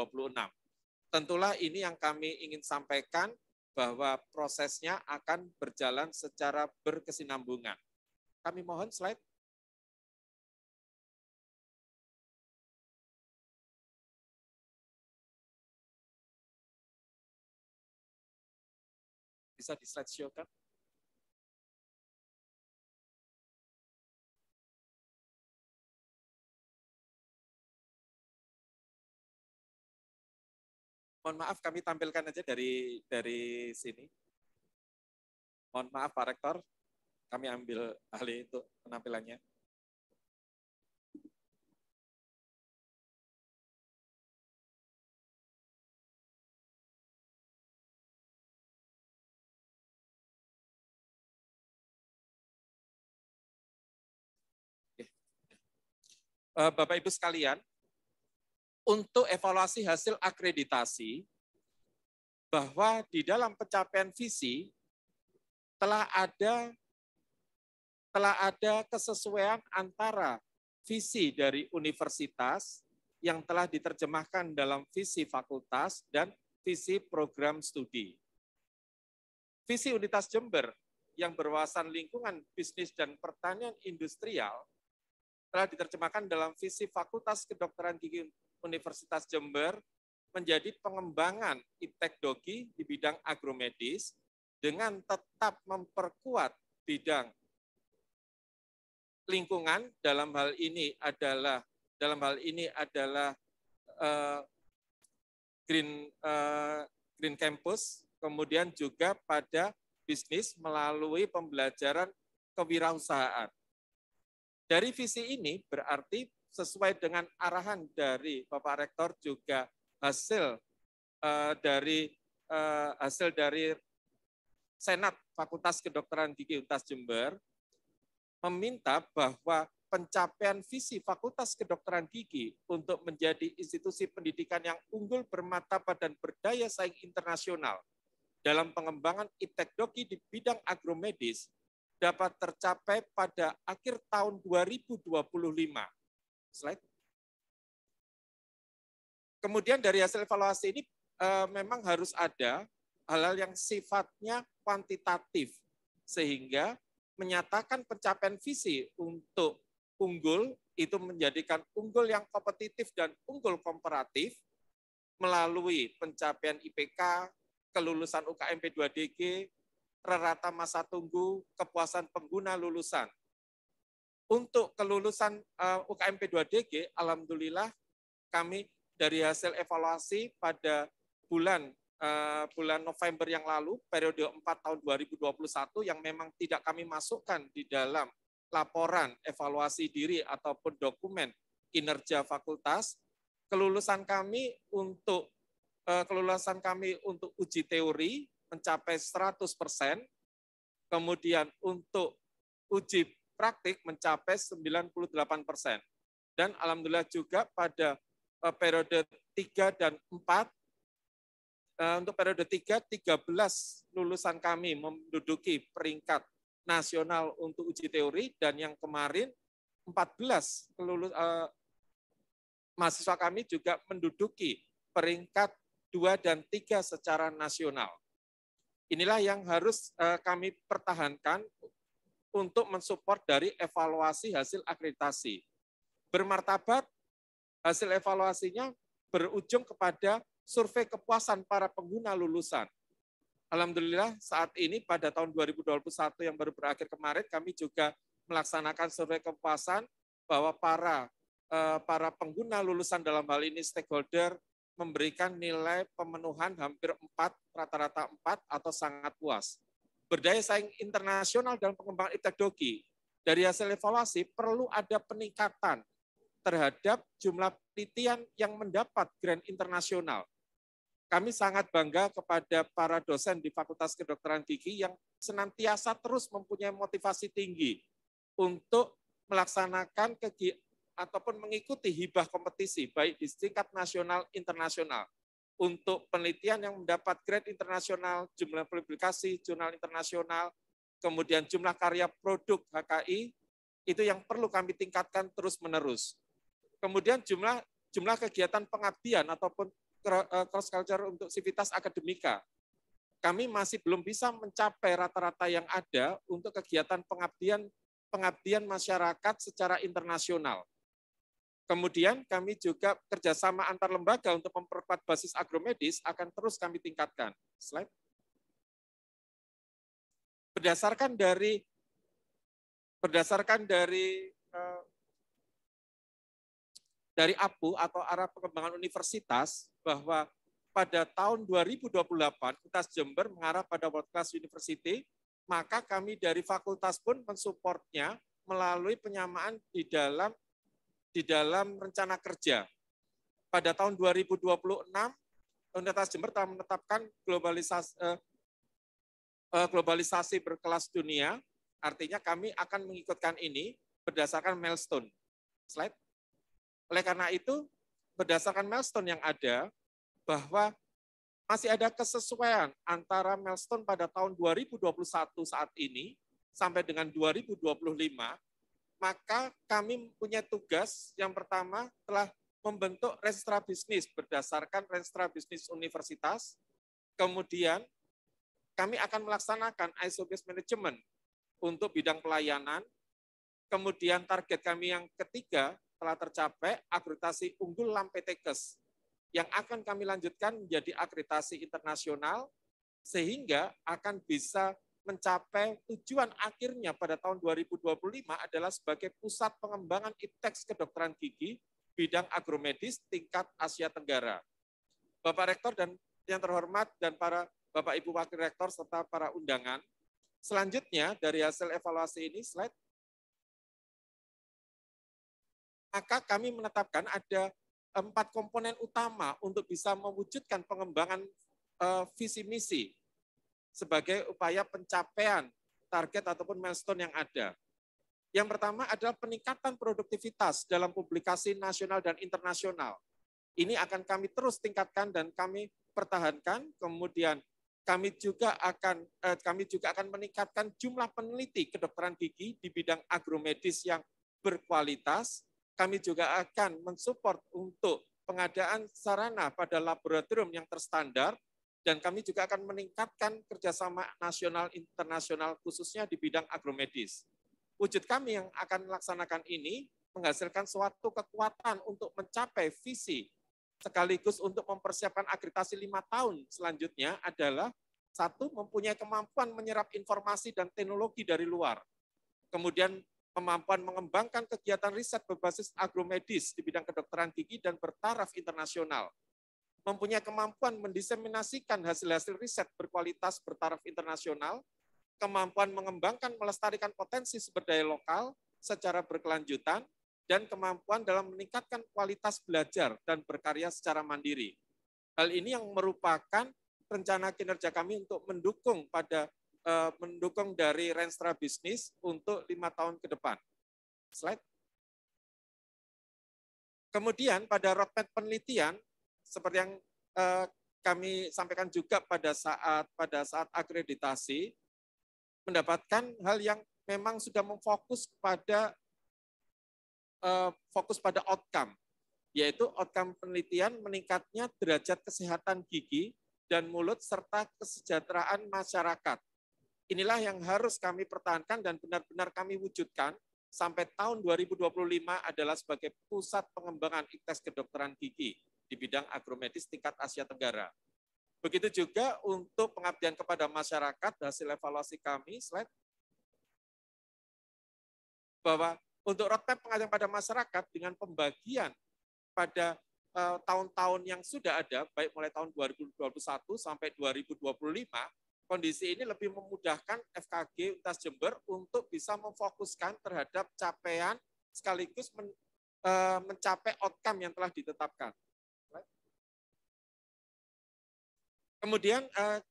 Tentulah ini yang kami ingin sampaikan bahwa prosesnya akan berjalan secara berkesinambungan. Kami mohon slide. Bisa di slide show kan? Mohon maaf, kami tampilkan aja dari sini. Mohon maaf Pak Rektor, kami ambil alih untuk penampilannya. Bapak Ibu sekalian, untuk evaluasi hasil akreditasi, bahwa di dalam pencapaian visi telah ada kesesuaian antara visi dari universitas yang telah diterjemahkan dalam visi fakultas dan visi program studi. Visi Unitas Jember yang berwawasan lingkungan bisnis dan pertanian industrial telah diterjemahkan dalam visi Fakultas Kedokteran Gigi Universitas Jember menjadi pengembangan iptekdogi di bidang agromedis dengan tetap memperkuat bidang lingkungan, dalam hal ini adalah Green Campus, kemudian juga pada bisnis melalui pembelajaran kewirausahaan. Dari visi ini berarti sesuai dengan arahan dari Bapak Rektor juga hasil dari Senat Fakultas Kedokteran Gigi Universitas Jember meminta bahwa pencapaian visi Fakultas Kedokteran Gigi untuk menjadi institusi pendidikan yang unggul, bermartabat dan berdaya saing internasional dalam pengembangan iptekdogi di bidang agromedis dapat tercapai pada akhir tahun 2025. Slide. Kemudian dari hasil evaluasi ini memang harus ada hal-hal yang sifatnya kuantitatif, sehingga menyatakan pencapaian visi untuk unggul itu menjadikan unggul yang kompetitif dan unggul komparatif melalui pencapaian IPK, kelulusan UKMP 2DG, rata masa tunggu, kepuasan pengguna lulusan. Untuk kelulusan UKMP 2DG, alhamdulillah kami dari hasil evaluasi pada bulan November yang lalu, periode 4 tahun 2021 yang memang tidak kami masukkan di dalam laporan evaluasi diri ataupun dokumen kinerja fakultas, kelulusan kami untuk uji teori mencapai 100%, kemudian untuk uji praktik mencapai 98%. Dan alhamdulillah juga pada periode 3 dan 4, untuk periode 3, 13 lulusan kami menduduki peringkat nasional untuk uji teori, dan yang kemarin 14 mahasiswa kami juga menduduki peringkat 2 dan 3 secara nasional. Inilah yang harus kami pertahankan untuk mensupport dari evaluasi hasil akreditasi. Bermartabat, hasil evaluasinya berujung kepada survei kepuasan para pengguna lulusan. Alhamdulillah saat ini pada tahun 2021 yang baru berakhir kemarin, kami juga melaksanakan survei kepuasan bahwa para pengguna lulusan dalam hal ini stakeholder memberikan nilai pemenuhan hampir 4, rata-rata 4 atau sangat puas. Berdaya saing internasional dalam pengembangan iptekdogi. Dari hasil evaluasi perlu ada peningkatan terhadap jumlah penelitian yang mendapat grant internasional. Kami sangat bangga kepada para dosen di Fakultas Kedokteran Gigi yang senantiasa terus mempunyai motivasi tinggi untuk melaksanakan ataupun mengikuti hibah kompetisi baik di tingkat nasional internasional. untuk penelitian yang mendapat grade internasional, jumlah publikasi, jurnal internasional, kemudian jumlah karya produk HKI, itu yang perlu kami tingkatkan terus-menerus. Kemudian jumlah kegiatan pengabdian ataupun cross culture untuk sivitas akademika. Kami masih belum bisa mencapai rata-rata yang ada untuk kegiatan pengabdian masyarakat secara internasional. Kemudian kami juga kerjasama antar lembaga untuk memperkuat basis agromedis akan terus kami tingkatkan. Slide. Berdasarkan dari APU atau arah pengembangan universitas, bahwa pada tahun 2028 Universitas Jember mengarah pada World Class University, maka kami dari fakultas pun mensupportnya melalui penyamaan di dalam rencana kerja. Pada tahun 2026, Universitas Jember telah menetapkan globalisasi berkelas dunia, artinya kami akan mengikutkan ini berdasarkan milestone. Slide. Oleh karena itu, berdasarkan milestone yang ada, bahwa masih ada kesesuaian antara milestone pada tahun 2021 saat ini sampai dengan 2025, maka kami punya tugas yang pertama telah membentuk Renstra Bisnis berdasarkan Renstra Bisnis Universitas. Kemudian kami akan melaksanakan ISO Based Management untuk bidang pelayanan. Kemudian target kami yang ketiga telah tercapai akreditasi unggul LAMPTKES yang akan kami lanjutkan menjadi akreditasi internasional sehingga akan bisa mencapai tujuan akhirnya pada tahun 2025 adalah sebagai pusat pengembangan IPTEX kedokteran gigi bidang agromedis tingkat Asia Tenggara. Bapak Rektor dan yang terhormat dan para Bapak Ibu Wakil Rektor serta para undangan, selanjutnya dari hasil evaluasi ini, slide, maka kami menetapkan ada 4 komponen utama untuk bisa mewujudkan pengembangan visi misi sebagai upaya pencapaian target ataupun milestone yang ada. Yang pertama adalah peningkatan produktivitas dalam publikasi nasional dan internasional. Ini akan kami terus tingkatkan dan kami pertahankan. Kemudian kami juga akan meningkatkan jumlah peneliti kedokteran gigi di bidang agromedis yang berkualitas. Kami juga akan mensupport untuk pengadaan sarana pada laboratorium yang terstandar. Dan kami juga akan meningkatkan kerjasama nasional internasional khususnya di bidang agromedis. Wujud kami yang akan melaksanakan ini menghasilkan suatu kekuatan untuk mencapai visi sekaligus untuk mempersiapkan akreditasi 5 tahun selanjutnya adalah satu, mempunyai kemampuan menyerap informasi dan teknologi dari luar. Kemudian kemampuan mengembangkan kegiatan riset berbasis agromedis di bidang kedokteran gigi dan bertaraf internasional. Mempunyai kemampuan mendiseminasikan hasil-hasil riset berkualitas bertaraf internasional, kemampuan mengembangkan melestarikan potensi sumber daya lokal secara berkelanjutan, dan kemampuan dalam meningkatkan kualitas belajar dan berkarya secara mandiri. Hal ini yang merupakan rencana kinerja kami untuk mendukung dari Renstra Bisnis untuk 5 tahun ke depan. Slide. Kemudian pada roadmap penelitian, seperti yang kami sampaikan juga pada saat akreditasi, mendapatkan hal yang memang sudah memfokus pada outcome, yaitu outcome penelitian meningkatnya derajat kesehatan gigi dan mulut serta kesejahteraan masyarakat. Inilah yang harus kami pertahankan dan benar-benar kami wujudkan sampai tahun 2025 adalah sebagai pusat pengembangan IPTEX kedokteran gigi di bidang agromedis tingkat Asia Tenggara. Begitu juga untuk pengabdian kepada masyarakat, hasil evaluasi kami, slide, bahwa untuk roadmap pengabdian pada masyarakat dengan pembagian pada tahun-tahun yang sudah ada, baik mulai tahun 2021 sampai 2025, kondisi ini lebih memudahkan FKG Universitas Jember untuk bisa memfokuskan terhadap capaian sekaligus mencapai outcome yang telah ditetapkan. Kemudian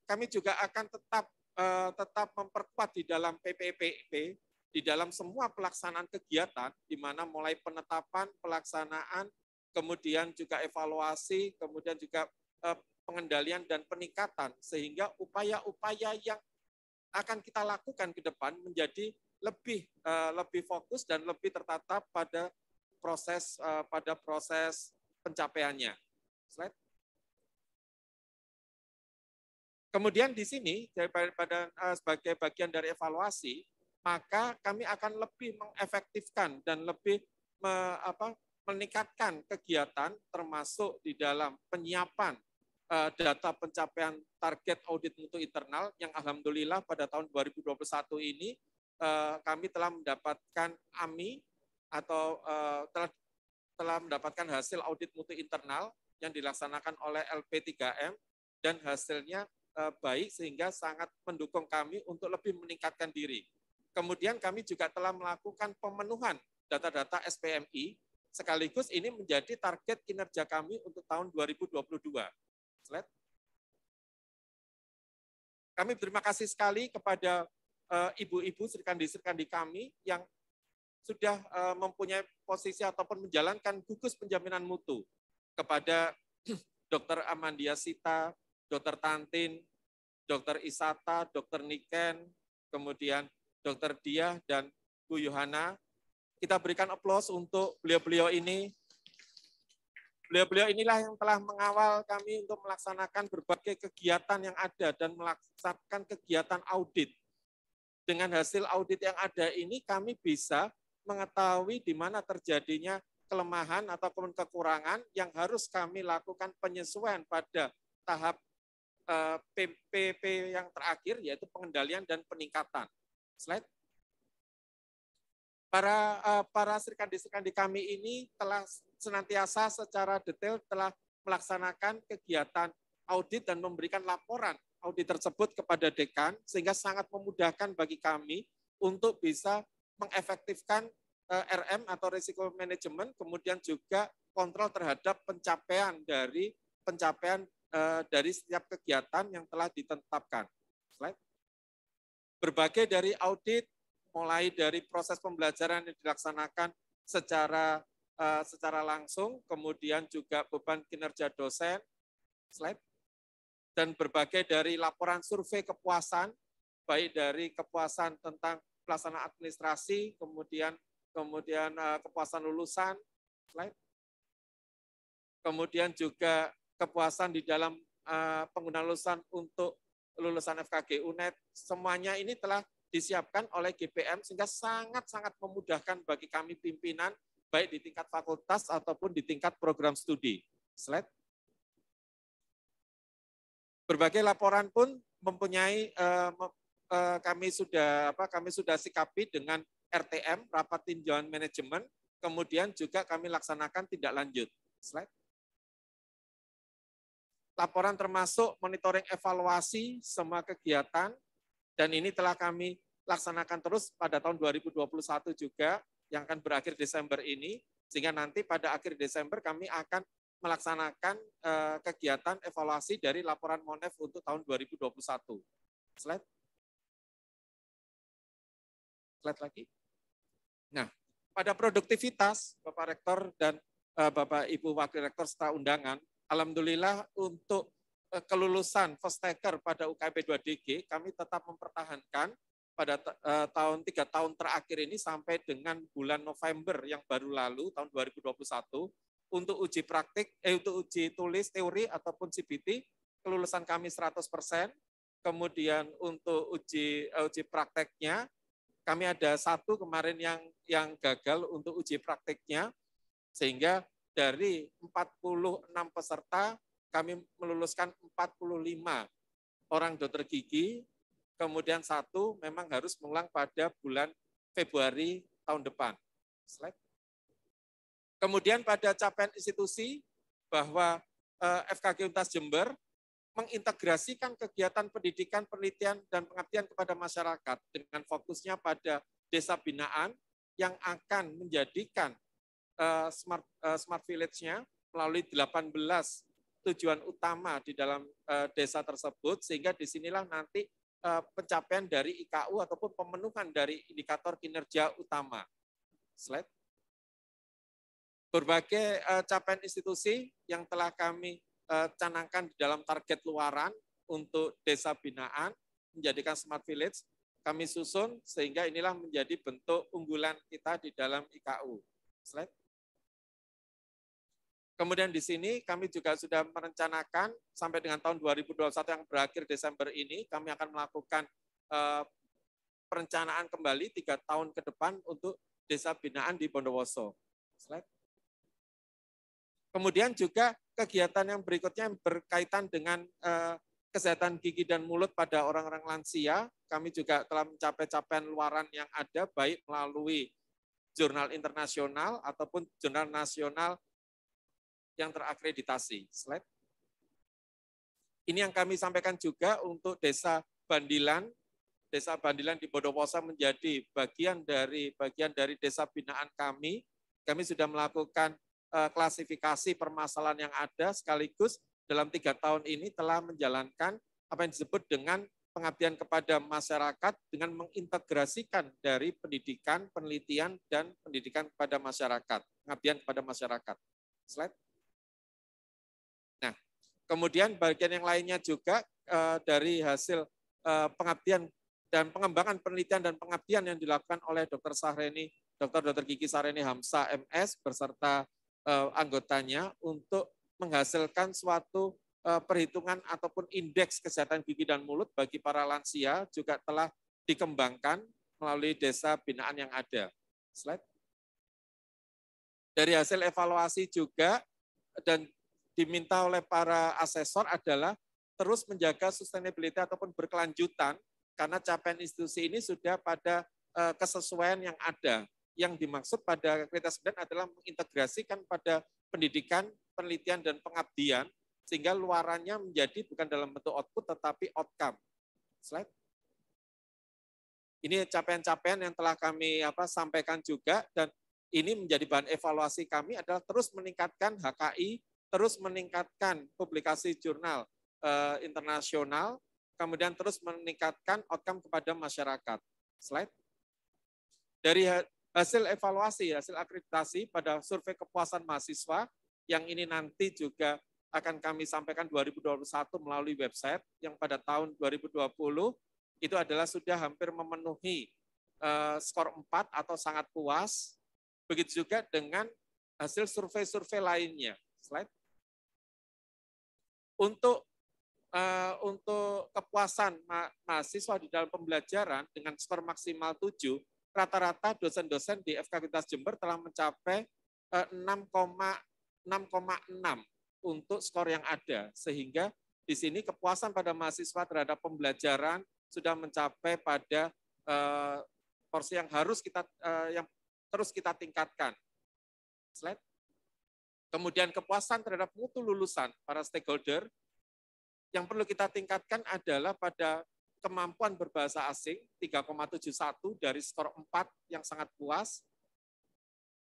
kami juga akan tetap memperkuat di dalam PPPP, di dalam semua pelaksanaan kegiatan, di mana mulai penetapan, pelaksanaan, kemudian juga evaluasi, kemudian juga pengendalian dan peningkatan, sehingga upaya-upaya yang akan kita lakukan ke depan menjadi lebih fokus dan lebih tertata pada proses pencapaiannya. Slide. Kemudian di sini sebagai bagian dari evaluasi, maka kami akan lebih mengefektifkan dan lebih meningkatkan kegiatan termasuk di dalam penyiapan data pencapaian target audit mutu internal yang alhamdulillah pada tahun 2021 ini kami telah mendapatkan AMI atau telah mendapatkan hasil audit mutu internal yang dilaksanakan oleh LP3M dan hasilnya baik sehingga sangat mendukung kami untuk lebih meningkatkan diri. Kemudian kami juga telah melakukan pemenuhan data-data SPMI sekaligus ini menjadi target kinerja kami untuk tahun 2022. Slide. Kami berterima kasih sekali kepada ibu-ibu serikandi-serikandi kami yang sudah mempunyai posisi ataupun menjalankan gugus penjaminan mutu kepada Dr. Amandia Sita, Dr. Tantin, Dr. Isata, Dr. Niken, kemudian Dr. Diah dan Bu Yohana. Kita berikan aplaus untuk beliau-beliau ini. Beliau-beliau inilah yang telah mengawal kami untuk melaksanakan berbagai kegiatan yang ada dan melaksanakan kegiatan audit. Dengan hasil audit yang ada ini kami bisa mengetahui di mana terjadinya kelemahan ataupun kekurangan yang harus kami lakukan penyesuaian pada tahap PPP yang terakhir, yaitu pengendalian dan peningkatan. Slide. Para serikandi-serikandi kami ini telah senantiasa secara detail telah melaksanakan kegiatan audit dan memberikan laporan audit tersebut kepada dekan, sehingga sangat memudahkan bagi kami untuk bisa mengefektifkan RM atau risiko manajemen, kemudian juga kontrol terhadap pencapaian dari setiap kegiatan yang telah ditetapkan. Slide. Berbagai dari audit, mulai dari proses pembelajaran yang dilaksanakan secara langsung, kemudian juga beban kinerja dosen, slide, dan berbagai dari laporan survei kepuasan, baik dari kepuasan tentang pelaksanaan administrasi, kemudian kepuasan lulusan, slide, kemudian juga kepuasan di dalam penggunaan lulusan untuk lulusan FKG UNED, semuanya ini telah disiapkan oleh GPM sehingga sangat-sangat memudahkan bagi kami pimpinan baik di tingkat fakultas ataupun di tingkat program studi. Slide. Berbagai laporan pun mempunyai kami sudah sikapi dengan RTM, rapat tinjauan manajemen, kemudian juga kami laksanakan tindak lanjut. Slide. Laporan termasuk monitoring evaluasi semua kegiatan. Dan ini telah kami laksanakan terus pada tahun 2021 juga, yang akan berakhir Desember ini, sehingga nanti pada akhir Desember kami akan melaksanakan kegiatan evaluasi dari laporan MONEF untuk tahun 2021. Slide. Slide lagi. Nah, pada produktivitas, Bapak Rektor dan Bapak Ibu Wakil Rektor serta undangan, alhamdulillah untuk kelulusan first taker pada UKP 2DG, kami tetap mempertahankan pada 3 tahun terakhir ini sampai dengan bulan November yang baru lalu, tahun 2021, untuk uji praktik, untuk uji tulis teori ataupun CBT, kelulusan kami 100%, kemudian untuk uji prakteknya, kami ada 1 kemarin yang gagal untuk uji prakteknya, sehingga dari 46 peserta, kami meluluskan 45 orang dokter gigi, kemudian 1 memang harus mengulang pada bulan Februari tahun depan. Slide. Kemudian pada capaian institusi, bahwa FKG Untas Jember mengintegrasikan kegiatan pendidikan, penelitian, dan pengabdian kepada masyarakat dengan fokusnya pada desa binaan yang akan menjadikan smart village-nya melalui 18 tujuan utama di dalam desa tersebut, sehingga disinilah nanti pencapaian dari IKU ataupun pemenuhan dari indikator kinerja utama. Slide. Berbagai capaian institusi yang telah kami canangkan di dalam target luaran untuk desa binaan, menjadikan smart village, kami susun sehingga inilah menjadi bentuk unggulan kita di dalam IKU. Slide. Kemudian di sini kami juga sudah merencanakan sampai dengan tahun 2021 yang berakhir Desember ini, kami akan melakukan perencanaan kembali 3 tahun ke depan untuk desa binaan di Bondowoso. Slide. Kemudian juga kegiatan yang berikutnya yang berkaitan dengan kesehatan gigi dan mulut pada orang-orang lansia. Kami juga telah mencapai capaian luaran yang ada, baik melalui jurnal internasional ataupun jurnal nasional yang terakreditasi. Slide. Ini yang kami sampaikan juga untuk Desa Bandilan. Desa Bandilan di Bondowoso menjadi bagian dari desa binaan kami. Kami sudah melakukan klasifikasi permasalahan yang ada, sekaligus dalam 3 tahun ini telah menjalankan apa yang disebut dengan pengabdian kepada masyarakat dengan mengintegrasikan dari pendidikan, penelitian, dan pendidikan kepada masyarakat. Pengabdian kepada masyarakat. Slide. Nah, kemudian bagian yang lainnya juga dari hasil pengabdian dan pengembangan penelitian dan pengabdian yang dilakukan oleh Dr. Gigi Sahreni Hamsa MS beserta anggotanya untuk menghasilkan suatu perhitungan ataupun indeks kesehatan gigi dan mulut bagi para lansia juga telah dikembangkan melalui desa binaan yang ada. Slide. Dari hasil evaluasi juga dan diminta oleh para asesor adalah terus menjaga sustainability ataupun berkelanjutan karena capaian institusi ini sudah pada kesesuaian yang ada. Yang dimaksud pada Akreditasi 9 adalah mengintegrasikan pada pendidikan, penelitian, dan pengabdian, sehingga luarannya menjadi bukan dalam bentuk output, tetapi outcome. Slide. Ini capaian-capaian yang telah kami sampaikan juga, dan ini menjadi bahan evaluasi kami adalah terus meningkatkan HKI, terus meningkatkan publikasi jurnal internasional, kemudian terus meningkatkan outcome kepada masyarakat. Slide. Dari hasil evaluasi, hasil akreditasi pada survei kepuasan mahasiswa, yang ini nanti juga akan kami sampaikan 2021 melalui website, yang pada tahun 2020 itu adalah sudah hampir memenuhi skor 4 atau sangat puas. Begitu juga dengan hasil survei-survei lainnya. Slide. Untuk kepuasan mahasiswa di dalam pembelajaran dengan skor maksimal 7, rata-rata dosen-dosen di FK Jember telah mencapai 6,6 untuk skor yang ada, sehingga di sini kepuasan pada mahasiswa terhadap pembelajaran sudah mencapai pada porsi yang yang terus kita tingkatkan. Slide. Kemudian kepuasan terhadap mutu lulusan para stakeholder yang perlu kita tingkatkan adalah pada kemampuan berbahasa asing 3,71 dari skor 4 yang sangat puas.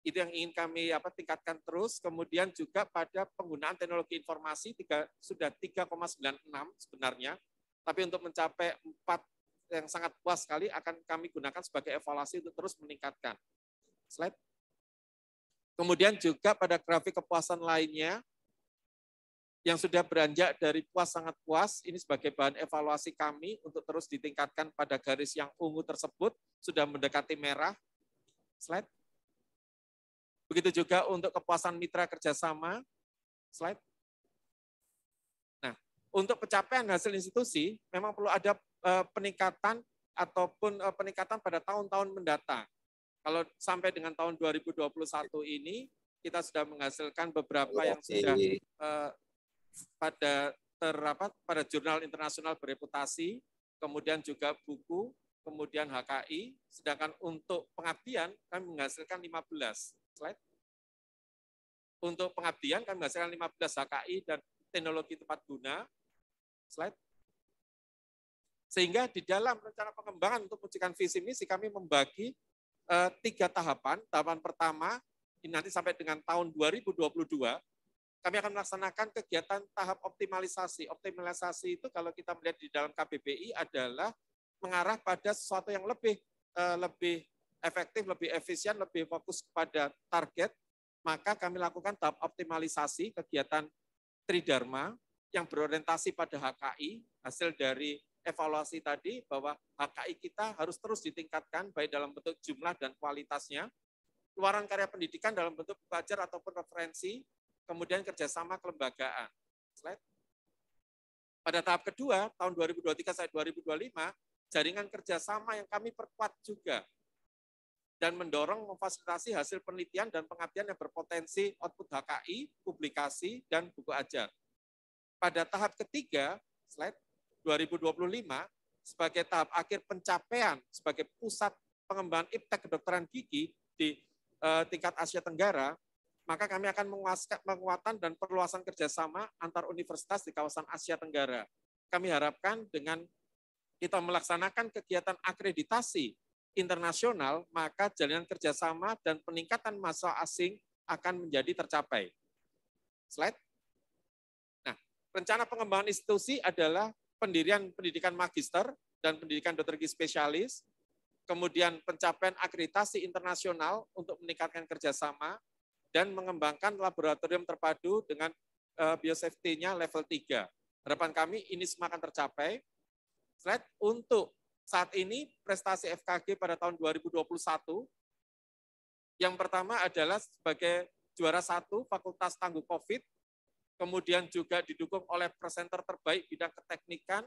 Itu yang ingin kami tingkatkan terus. Kemudian juga pada penggunaan teknologi informasi sudah 3,96 sebenarnya. Tapi untuk mencapai 4 yang sangat puas sekali akan kami gunakan sebagai evaluasi untuk terus meningkatkan. Slide. Kemudian juga pada grafik kepuasan lainnya yang sudah beranjak dari puas sangat puas, ini sebagai bahan evaluasi kami untuk terus ditingkatkan pada garis yang ungu tersebut, sudah mendekati merah. Slide. Begitu juga untuk kepuasan mitra kerjasama. Slide. Nah, untuk pencapaian hasil institusi, memang perlu ada peningkatan ataupun peningkatan pada tahun-tahun mendatang. Kalau sampai dengan tahun 2021 ini, kita sudah menghasilkan beberapa yang sudah pada jurnal internasional bereputasi, kemudian juga buku, kemudian HKI, sedangkan untuk pengabdian kami menghasilkan 15. Slide. Untuk pengabdian kami menghasilkan 15 HKI dan teknologi tepat guna. Slide. Sehingga di dalam rencana pengembangan untuk mewujudkan visi misi kami membagi 3 tahapan. Tahapan pertama, ini nanti sampai dengan tahun 2022, kami akan melaksanakan kegiatan tahap optimalisasi. Optimalisasi itu kalau kita melihat di dalam KBBI adalah mengarah pada sesuatu yang lebih efektif, lebih efisien, lebih fokus kepada target. Maka kami lakukan tahap optimalisasi kegiatan Tridharma yang berorientasi pada HKI, hasil dari evaluasi tadi bahwa HKI kita harus terus ditingkatkan baik dalam bentuk jumlah dan kualitasnya, luaran karya pendidikan dalam bentuk buku ajar ataupun referensi, kemudian kerjasama kelembagaan. Slide. Pada tahap kedua, tahun 2023 sampai 2025, jaringan kerjasama yang kami perkuat juga dan mendorong memfasilitasi hasil penelitian dan pengabdian yang berpotensi output HKI, publikasi, dan buku ajar. Pada tahap ketiga, slide 2025, sebagai tahap akhir pencapaian sebagai pusat pengembangan iptek kedokteran gigi di tingkat Asia Tenggara, maka kami akan menguatkan dan perluasan kerjasama antar universitas di kawasan Asia Tenggara. Kami harapkan dengan kita melaksanakan kegiatan akreditasi internasional, maka jalinan kerjasama dan peningkatan mahasiswa asing akan menjadi tercapai. Slide. Nah, rencana pengembangan institusi adalah pendirian pendidikan magister dan pendidikan dokter gigi spesialis, kemudian pencapaian akreditasi internasional untuk meningkatkan kerjasama, dan mengembangkan laboratorium terpadu dengan biosafety-nya level 3. Harapan kami ini semua akan tercapai. Slide. Untuk saat ini prestasi FKG pada tahun 2021, yang pertama adalah sebagai juara 1 Fakultas Tangguh COVID, kemudian juga didukung oleh presenter terbaik bidang keteknikan,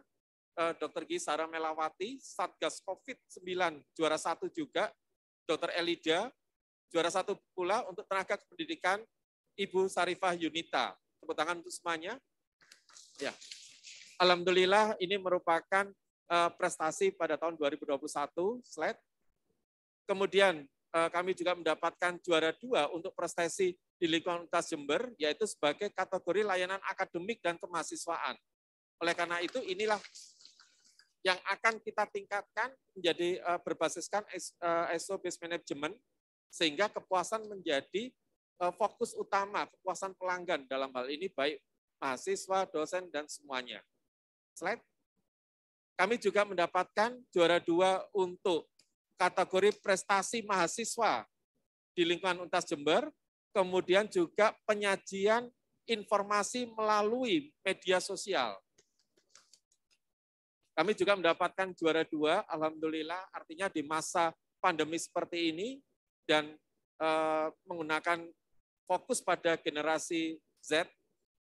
Dr. Gigi Sarah Melawati, Satgas COVID-19 juara 1 juga, Dr. Elida, juara 1 pula untuk tenaga kependidikan Ibu Sarifah Yunita. Tepuk tangan untuk semuanya. Ya. Alhamdulillah ini merupakan prestasi pada tahun 2021, slide. Kemudian kami juga mendapatkan juara 2 untuk prestasi di lingkungan Universitas Jember, yaitu sebagai kategori layanan akademik dan kemahasiswaan. Oleh karena itu inilah yang akan kita tingkatkan menjadi berbasiskan ISO Based Management, sehingga kepuasan menjadi fokus utama, kepuasan pelanggan dalam hal ini baik mahasiswa, dosen, dan semuanya. Slide. Kami juga mendapatkan juara 2 untuk kategori prestasi mahasiswa di lingkungan Universitas Jember, kemudian juga penyajian informasi melalui media sosial. Kami juga mendapatkan juara 2, alhamdulillah, artinya di masa pandemi seperti ini, dan menggunakan fokus pada generasi Z,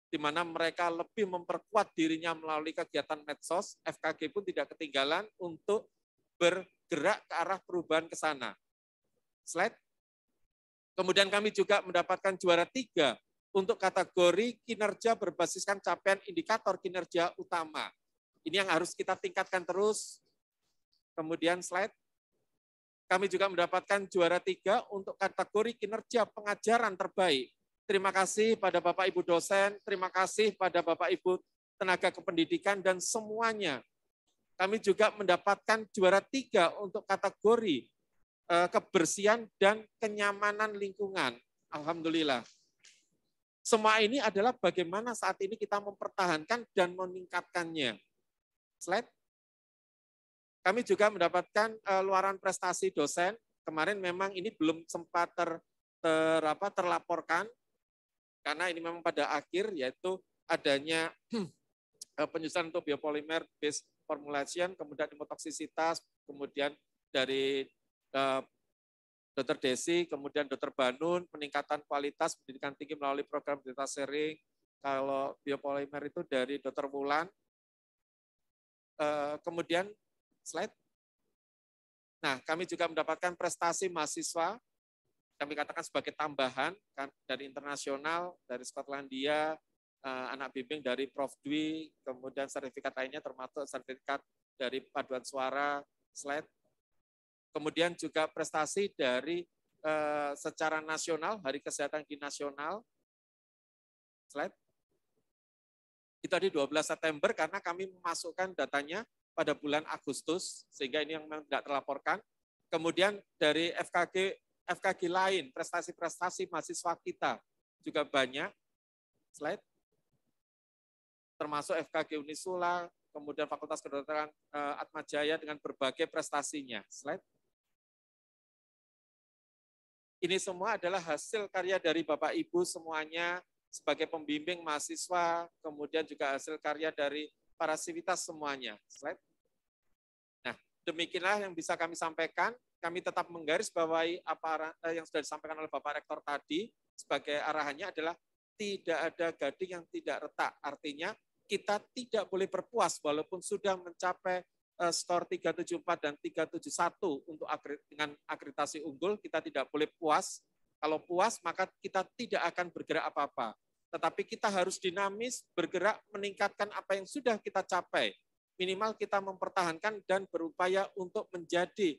di mana mereka lebih memperkuat dirinya melalui kegiatan medsos, FKG pun tidak ketinggalan untuk bergerak ke arah perubahan ke sana. Slide. Kemudian kami juga mendapatkan juara 3 untuk kategori kinerja berbasiskan capaian indikator kinerja utama. Ini yang harus kita tingkatkan terus. Kemudian slide. Kami juga mendapatkan juara 3 untuk kategori kinerja pengajaran terbaik. Terima kasih pada Bapak Ibu dosen, terima kasih pada Bapak Ibu tenaga kependidikan dan semuanya. Kami juga mendapatkan juara 3 untuk kategori kebersihan dan kenyamanan lingkungan. Alhamdulillah. Semua ini adalah bagaimana saat ini kita mempertahankan dan meningkatkannya. Slide. Kami juga mendapatkan luaran prestasi dosen. Kemarin memang ini belum sempat terlaporkan, karena ini memang pada akhir, yaitu adanya penyusunan untuk biopolimer based formulation, kemudian hemotoksisitas, kemudian dari Dr. Desi, kemudian Dr. Banun, peningkatan kualitas pendidikan tinggi melalui program data sharing. Kalau biopolimer itu dari Dr. Wulan. Kemudian slide. Nah, kami juga mendapatkan prestasi mahasiswa, kami katakan sebagai tambahan kan, dari internasional, dari Skotlandia, anak bimbing dari Prof. Dwi, kemudian sertifikat lainnya termasuk sertifikat dari paduan suara, slide. Kemudian juga prestasi dari secara nasional, Hari Kesehatan Gigi Nasional, slide. Itu di 12 September karena kami memasukkan datanya pada bulan Agustus, sehingga ini yang tidak terlaporkan. Kemudian dari FKG lain, prestasi-prestasi mahasiswa kita juga banyak. Slide. Termasuk FKG Unisula, kemudian Fakultas Kedokteran Atmajaya dengan berbagai prestasinya. Slide. Ini semua adalah hasil karya dari Bapak Ibu semuanya, sebagai pembimbing mahasiswa, kemudian juga hasil karya dari para sivitas semuanya. Slide. Nah, demikianlah yang bisa kami sampaikan. Kami tetap menggarisbawahi apa yang sudah disampaikan oleh Bapak Rektor tadi, sebagai arahannya adalah tidak ada gading yang tidak retak. Artinya kita tidak boleh berpuas walaupun sudah mencapai skor 374 dan 371 untuk dengan akreditasi unggul, kita tidak boleh puas. Kalau puas maka kita tidak akan bergerak apa-apa. Tetapi kita harus dinamis, bergerak, meningkatkan apa yang sudah kita capai. Minimal kita mempertahankan dan berupaya untuk menjadi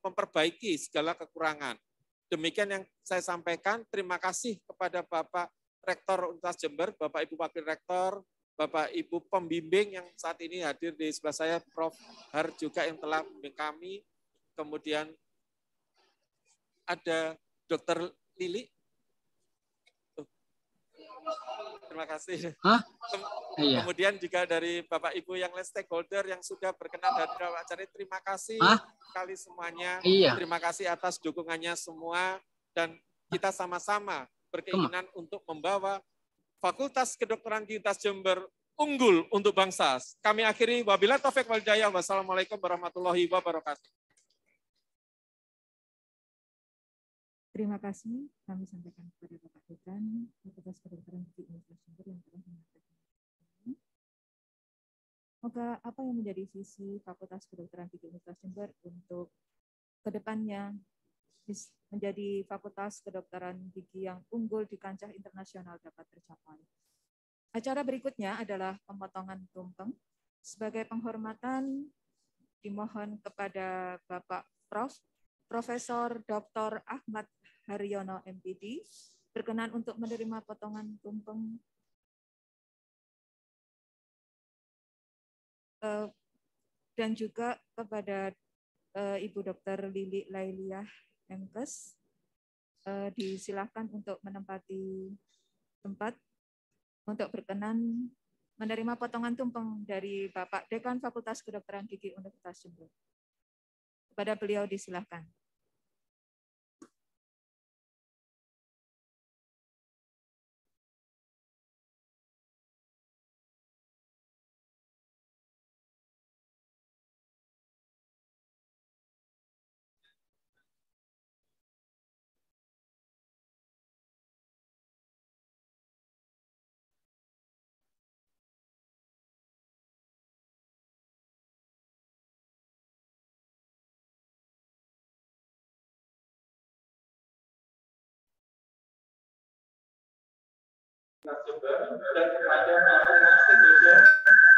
memperbaiki segala kekurangan. Demikian yang saya sampaikan. Terima kasih kepada Bapak Rektor Universitas Jember, Bapak Ibu Wakil Rektor, Bapak Ibu pembimbing yang saat ini hadir di sebelah saya, Prof. Har juga yang telah membimbing kami. Kemudian ada Dr. Lili. Terima kasih. Iya. Kemudian juga dari Bapak Ibu yang lain stakeholder yang sudah berkenan hadir dalam acara ini, terima kasih sekali semuanya. Iya. Terima kasih atas dukungannya semua dan kita sama-sama berkeinginan untuk membawa Fakultas Kedokteran di Universitas Jember unggul untuk bangsa. Kami akhiri, wabillahi taufiq wal hidayah. Wassalamualaikum warahmatullahi wabarakatuh. Terima kasih kami sampaikan kepada Bapak Dekan Fakultas Kedokteran di Universitas Jember yang telah menyampaikan. Semoga apa yang menjadi visi Fakultas Kedokteran di Universitas Jember untuk kedepannya menjadi Fakultas Kedokteran Gigi yang unggul di kancah internasional dapat tercapai. Acara berikutnya adalah pemotongan tumpeng. Sebagai penghormatan dimohon kepada Bapak Profesor Dr. Ahmad Haryono MPD berkenan untuk menerima potongan tumpeng dan juga kepada Ibu Dr. Lili Lailiah MKes disilahkan untuk menempati tempat untuk berkenan menerima potongan tumpeng dari Bapak Dekan Fakultas Kedokteran Gigi Universitas Jember. Kepada beliau disilahkan. Dan kepada para stakeholder,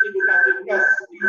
Ibu Kadinkas, Ibu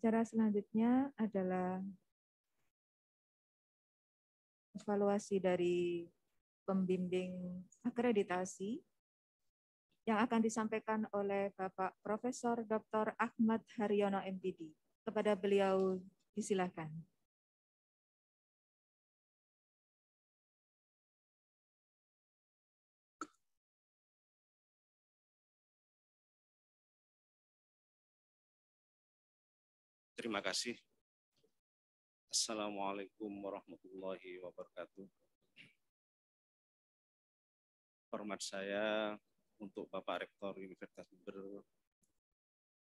Acara selanjutnya adalah evaluasi dari pembimbing akreditasi yang akan disampaikan oleh Bapak Profesor Dr. Ahmad Haryono MPD. Kepada beliau disilakan. Terima kasih. Assalamualaikum warahmatullahi wabarakatuh. Hormat saya untuk Bapak Rektor Universitas Jember,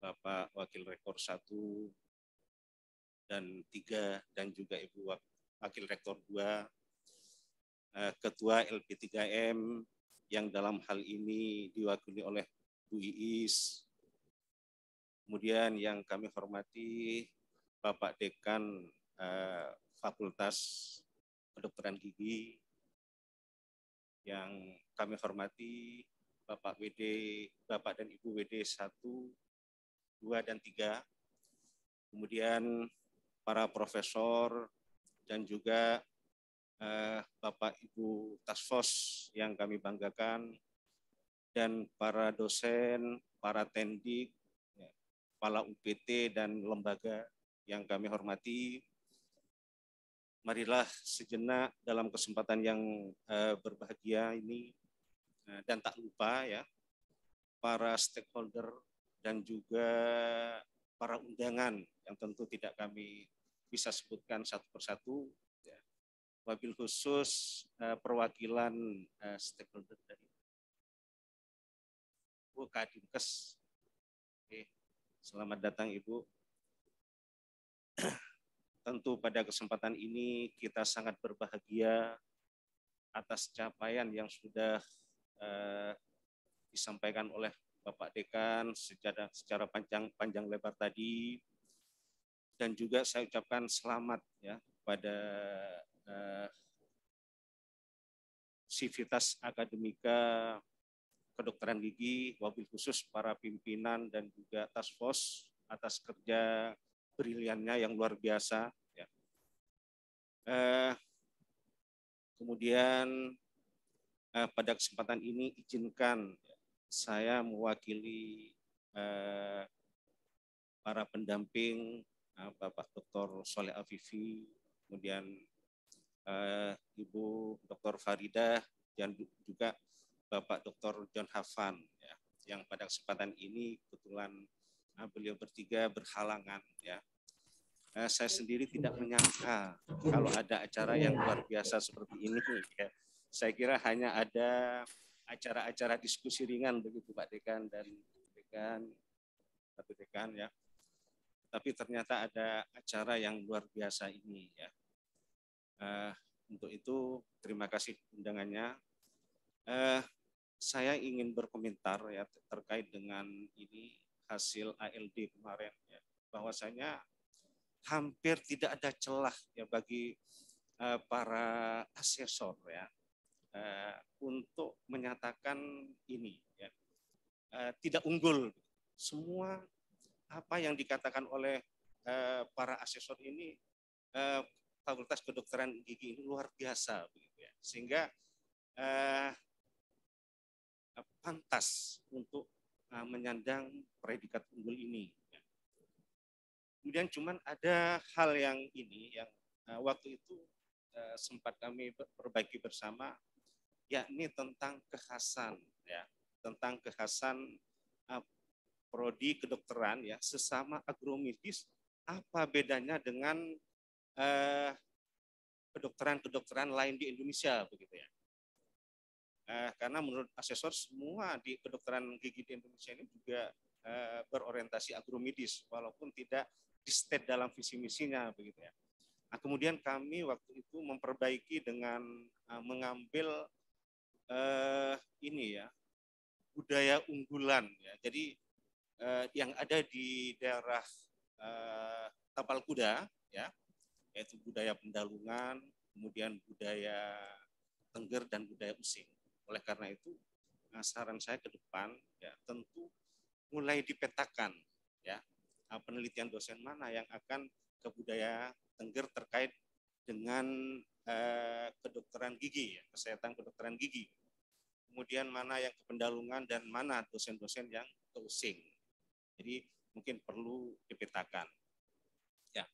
Bapak Wakil Rektor 1 dan 3, dan juga Ibu Wakil Rektor 2, Ketua LP3M yang dalam hal ini diwakili oleh Bu Iis, kemudian yang kami hormati Bapak Dekan Fakultas Kedokteran Gigi, yang kami hormati Bapak dan Ibu WD 1, 2, dan 3, kemudian para profesor dan juga Bapak Ibu Tasfos yang kami banggakan, dan para dosen, para tendik, kepala UPT dan lembaga yang kami hormati. Marilah sejenak dalam kesempatan yang berbahagia ini, dan tak lupa ya, para stakeholder dan juga para undangan yang tentu tidak kami bisa sebutkan satu persatu, ya. Wabil khusus perwakilan stakeholder dari Bu Kadinkes. Oke. Selamat datang Ibu. Tentu pada kesempatan ini kita sangat berbahagia atas capaian yang sudah disampaikan oleh Bapak Dekan secara panjang lebar tadi, dan juga saya ucapkan selamat ya pada Sivitas Akademika Kedokteran Gigi, wabil khusus para pimpinan dan juga task force atas kerja briliannya yang luar biasa. Ya. Kemudian pada kesempatan ini izinkan saya mewakili para pendamping Bapak Dr. Soleh Afifi, kemudian Ibu Dr. Faridah, dan juga Bapak Dr. John Hafan, ya, yang pada kesempatan ini kebetulan beliau bertiga berhalangan. Ya. Saya sendiri tidak menyangka kalau ada acara yang luar biasa seperti ini. Ya. Saya kira hanya ada acara-acara diskusi ringan begitu Pak Dekan dan Satu Dekan ya. Tapi ternyata ada acara yang luar biasa ini ya. Untuk itu terima kasih undangannya. Saya ingin berkomentar ya terkait dengan ini hasil ALD kemarin ya, bahwasanya hampir tidak ada celah ya bagi para asesor ya untuk menyatakan ini ya, tidak unggul. Semua apa yang dikatakan oleh para asesor ini Fakultas Kedokteran Gigi ini luar biasa begitu ya, sehingga pantas untuk menyandang predikat unggul ini. Kemudian cuman ada hal yang ini yang waktu itu sempat kami perbaiki bersama, yakni tentang kekhasan ya, tentang kekhasan prodi kedokteran ya sesama agromedis, apa bedanya dengan kedokteran lain di Indonesia begitu ya. Karena menurut asesor semua di kedokteran gigi di Indonesia ini juga berorientasi agromedis walaupun tidak di state dalam visi misinya begitu ya. Nah, kemudian kami waktu itu memperbaiki dengan mengambil ini ya, budaya unggulan ya. Jadi yang ada di daerah Tapal Kuda ya, yaitu budaya Pendalungan, kemudian budaya Tengger dan budaya Using. Oleh karena itu, saran saya ke depan ya tentu mulai dipetakan ya penelitian dosen mana yang akan ke budaya Tengger terkait dengan kedokteran gigi, ya, kesehatan kedokteran gigi. Kemudian mana yang ke Pendalungan dan mana dosen-dosen yang ke Using. Jadi mungkin perlu dipetakan. Ya.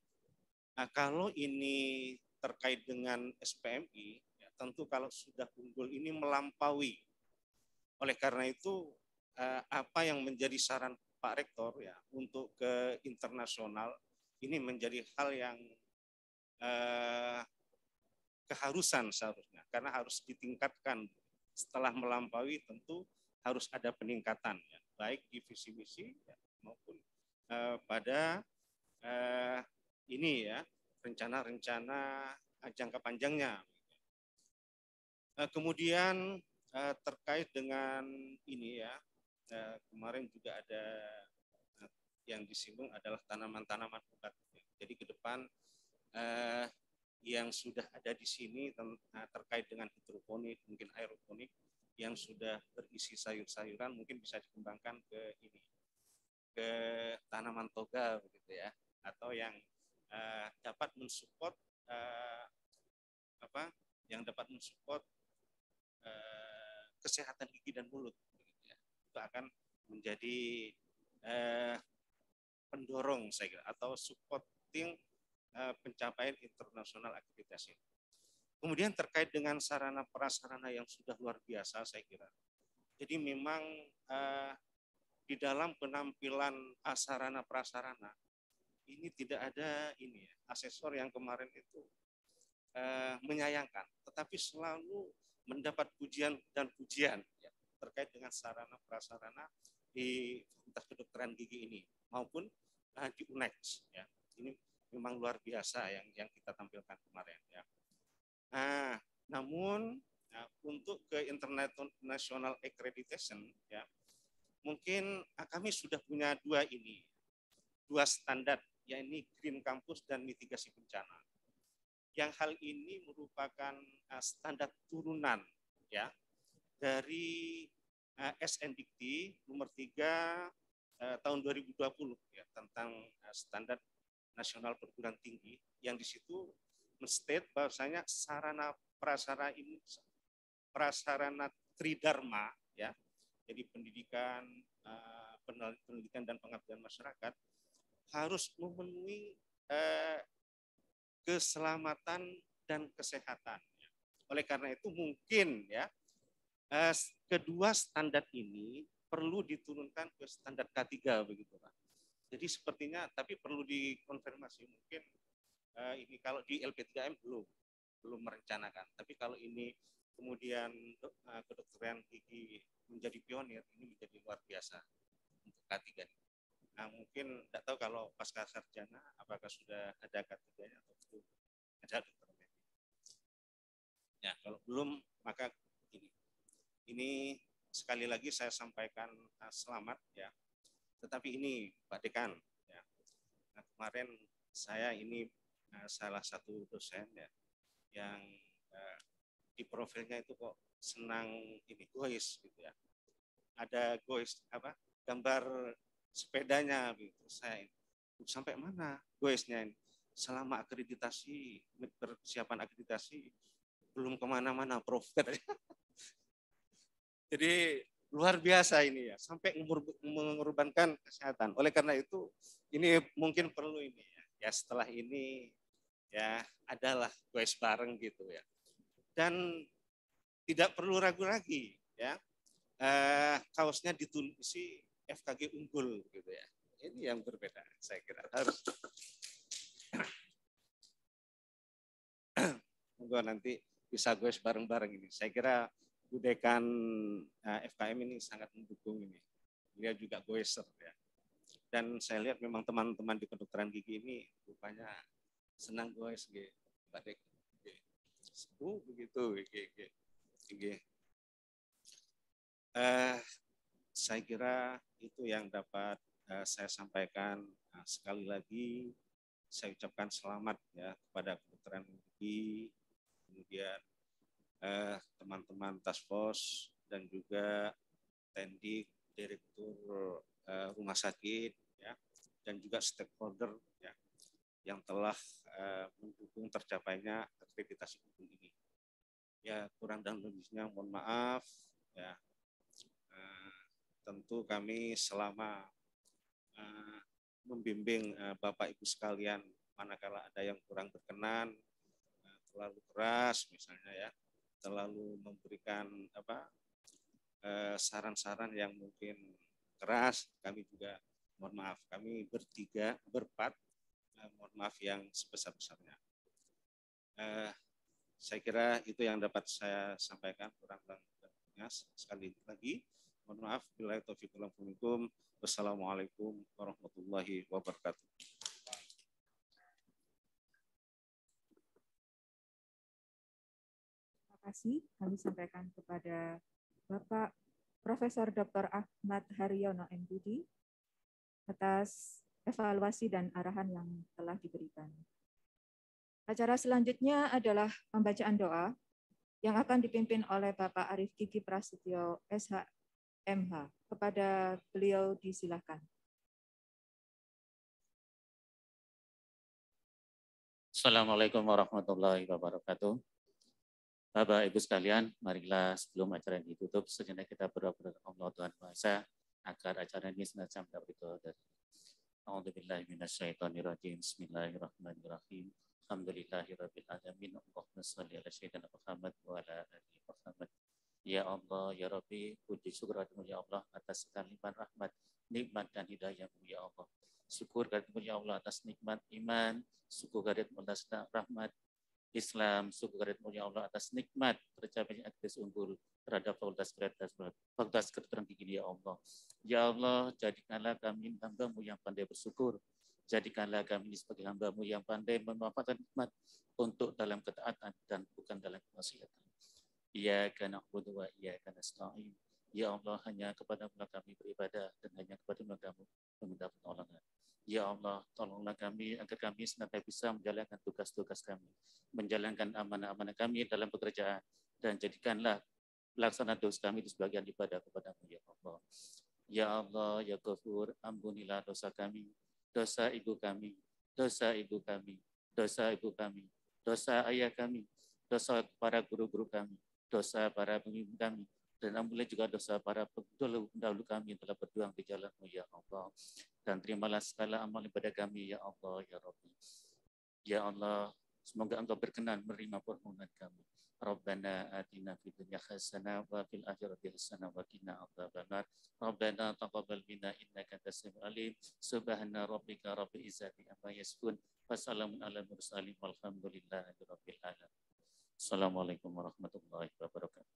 Nah, kalau ini terkait dengan SPMI, ya, tentu kalau sudah unggul ini melampaui. Oleh karena itu, apa yang menjadi saran Pak Rektor ya untuk ke internasional ini menjadi hal yang keharusan seharusnya, karena harus ditingkatkan. Setelah melampaui tentu harus ada peningkatan, ya, baik di visi misi ya, maupun pada ini ya rencana-rencana jangka panjangnya. Kemudian terkait dengan ini ya, kemarin juga ada yang disinggung adalah tanaman-tanaman obat. Jadi ke depan yang sudah ada di sini terkait dengan hidroponik, mungkin aeroponik yang sudah berisi sayur-sayuran mungkin bisa dikembangkan ke ini, ke tanaman toga begitu ya, atau yang dapat mensupport yang dapat mensupport kesehatan gigi dan mulut begitu ya. Itu akan menjadi pendorong saya kira atau supporting pencapaian internasional aktivitas ini. Kemudian terkait dengan sarana prasarana yang sudah luar biasa saya kira. Jadi memang di dalam penampilan sarana prasarana ini tidak ada ini ya, asesor yang kemarin itu menyayangkan, tetapi selalu mendapat pujian dan pujian ya, terkait dengan sarana prasarana di Fakultas Kedokteran Gigi ini maupun di UNEX ya. Ini memang luar biasa yang kita tampilkan kemarin ya. Namun untuk ke international accreditation ya, mungkin kami sudah punya dua standar, yaitu Green Campus dan mitigasi bencana. Yang hal ini merupakan standar turunan ya dari SNDikti nomor 3 tahun 2020 ya, tentang standar nasional perguruan tinggi, yang di situ menstate bahwasanya sarana prasarana tridharma ya, jadi pendidikan, penelitian dan pengabdian masyarakat harus memenuhi keselamatan dan kesehatan. Oleh karena itu mungkin ya kedua standar ini perlu diturunkan ke standar K3 begitu Pak. Jadi sepertinya tapi perlu dikonfirmasi mungkin ini kalau di LP3M belum merencanakan. Tapi kalau ini kemudian kedokteran gigi menjadi pionir, ini menjadi luar biasa untuk K3. Nah, mungkin tidak tahu kalau pasca sarjana apakah sudah ada K3-nya atau belum ada dokter. Ya, kalau belum maka ini sekali lagi saya sampaikan selamat ya. Tetapi ini Pak Dekan ya. Nah, kemarin saya ini salah satu dosen ya yang di profilnya itu kok senang ini goes gitu ya. Ada goes gambar sepedanya gitu. Saya sampai mana goesnya ini? Selama akreditasi, persiapan akreditasi belum kemana-mana Prof. Jadi luar biasa ini ya, sampai mengorbankan kesehatan. Oleh karena itu ini mungkin perlu ini ya setelah ini ya adalah goes bareng gitu ya. Dan tidak perlu ragu lagi ya, kaosnya ditulisi FKG unggul gitu ya. Ini yang berbeda saya kira harus. Monggo nanti bisa goes bareng-bareng ini. Saya kira Bu Dekan FKM ini sangat mendukung ini. Dia juga goeser ya. Dan saya lihat memang teman-teman di kedokteran gigi ini rupanya senang goes gitu. Pak Dek. Begitu. Saya kira itu yang dapat saya sampaikan. Sekali lagi saya ucapkan selamat ya kepada kedokteran gigi, kemudian teman-teman task force dan juga Tendik, direktur rumah sakit ya, dan juga stakeholder ya, yang telah mendukung tercapainya aktivitas ibu ini. Ya, kurang dan lebihnya mohon maaf ya. Tentu kami selama membimbing Bapak Ibu sekalian, manakala ada yang kurang berkenan, terlalu keras misalnya ya, terlalu memberikan saran-saran yang mungkin keras, kami juga mohon maaf. Kami berempat, mohon maaf yang sebesar-besarnya. Saya kira itu yang dapat saya sampaikan, kurang lebihnya. Sekali lagi mohon maaf. Billahi taufiq wal hidayah. Wassalamualaikum warahmatullahi wabarakatuh. Terima kasih kami sampaikan kepada Bapak Profesor Dr. Ahmad Haryono MPD atas evaluasi dan arahan yang telah diberikan. Acara selanjutnya adalah pembacaan doa yang akan dipimpin oleh Bapak Arif Kiki Prasetyo SHMH. Kepada beliau disilakan. Assalamualaikum warahmatullahi wabarakatuh. Bapak Ibu sekalian, marilah sebelum acara ini ditutup, sejenak kita berdoa kepada Allah Tuhan Maha Esa agar acara ini senantiasa mendapat ridho dari A'udzubillahi minasyaitonirrajim. Bismillahirrahmanirrahim. Alhamdulillahirabbil alamin. Allahumma shalli ala sayyidina Muhammad wa ala ali Muhammad. Ya Allah, ya Rabbi, puji syukur kehadiratmu ya Allah atas segala limpahan rahmat, nikmat dan hidayah-Mu ya Allah. Syukur kehadiratmu ya Allah atas nikmat iman, syukur kehadiratmu atas rahmat Islam, syukur kehadiratmu ya Allah atas nikmat tercapainya aktivitas unggul terhadap fakultas kedokteran gigi ya Allah. Ya Allah, jadikanlah kami hamba-Mu yang pandai bersyukur. Jadikanlah kami sebagai hamba-Mu yang pandai memanfaatkan nikmat untuk dalam ketaatan dan bukan dalam kemaksiatan. Iyyaka na'budu wa iyyaka nasta'in. Ya Allah, hanya kepada-Mu kami beribadah dan hanya kepada-Mu kami meminta pertolongan. Ya Allah, tolonglah kami agar kami senantiasa bisa menjalankan tugas-tugas kami, menjalankan amanah-amanah kami dalam pekerjaan, dan jadikanlah pelaksanaan dosa kami itu sebagian ibadah kepada-Mu ya Allah. Ya Allah, ya Ghafur, ampunilah dosa kami, dosa ibu kami, dosa ibu kami, dosa ibu kami, dosa ayah kami, dosa para guru-guru kami, dosa para pemimpin kami, dan ampunilah juga dosa para pendahulu kami yang telah berjuang di jalan-Mu ya Allah. Dan terimalah segala amal ibadah kami ya Allah ya Rabbi. Ya Allah, semoga Engkau berkenan menerima permohonan kami. Rabbana atina fid dunya hasanah wa fil akhirati hasanah wa qina adzabannar. Rabbana taqabbal minna innaka antas samiul alim. Subhana rabbika rabbil izzati amma yasifun. Wassalamun alal mursalin walhamdulillahi rabbil alamin. Assalamualaikum warahmatullahi wabarakatuh.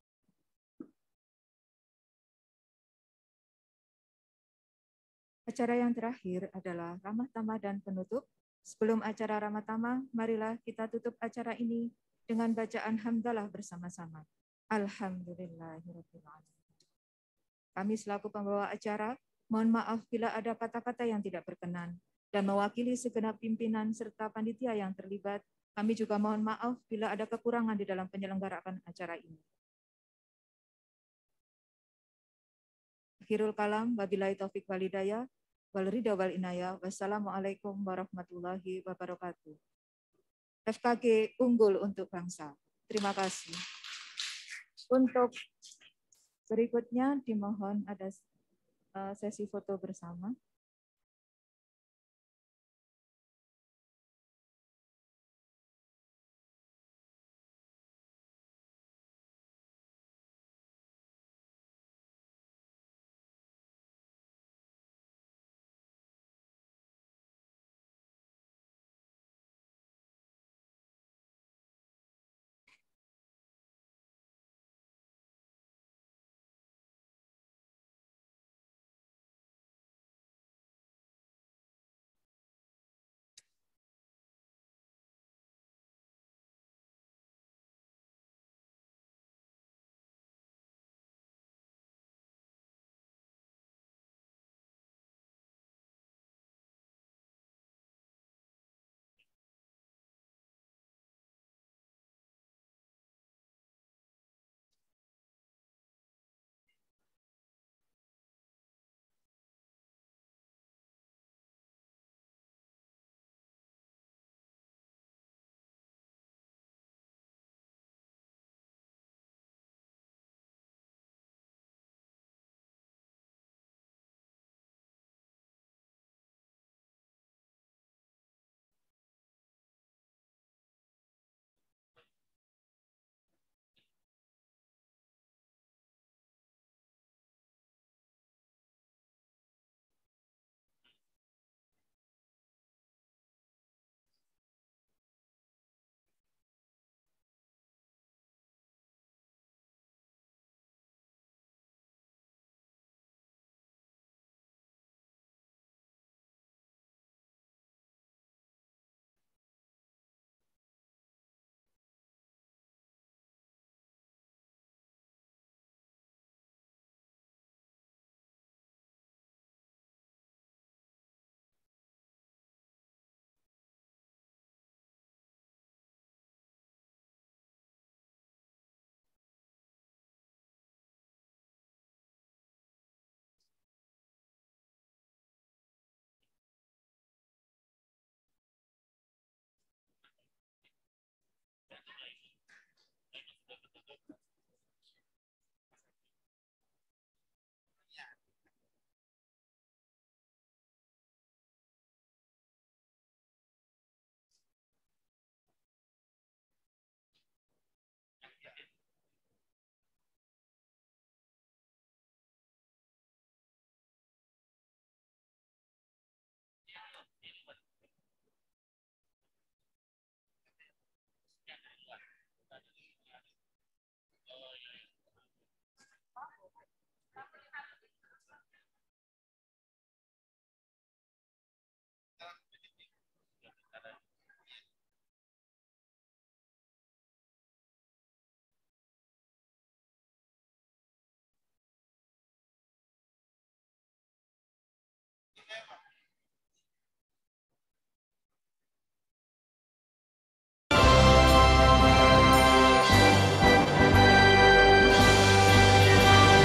Acara yang terakhir adalah ramah tamah dan penutup. Sebelum acara ramah tamah, marilah kita tutup acara ini dengan bacaan hamdalah bersama-sama. Alhamdulillahirabbil alamin. Kami selaku pembawa acara, mohon maaf bila ada kata-kata yang tidak berkenan, dan mewakili segenap pimpinan serta panitia yang terlibat, kami juga mohon maaf bila ada kekurangan di dalam penyelenggaraan acara ini. Akhirul kalam, wabillahi taufik wal hidayah, wal ridha wal inayah. Wassalamualaikum warahmatullahi wabarakatuh. FKG unggul untuk bangsa. Terima kasih. Untuk berikutnya dimohon ada sesi foto bersama.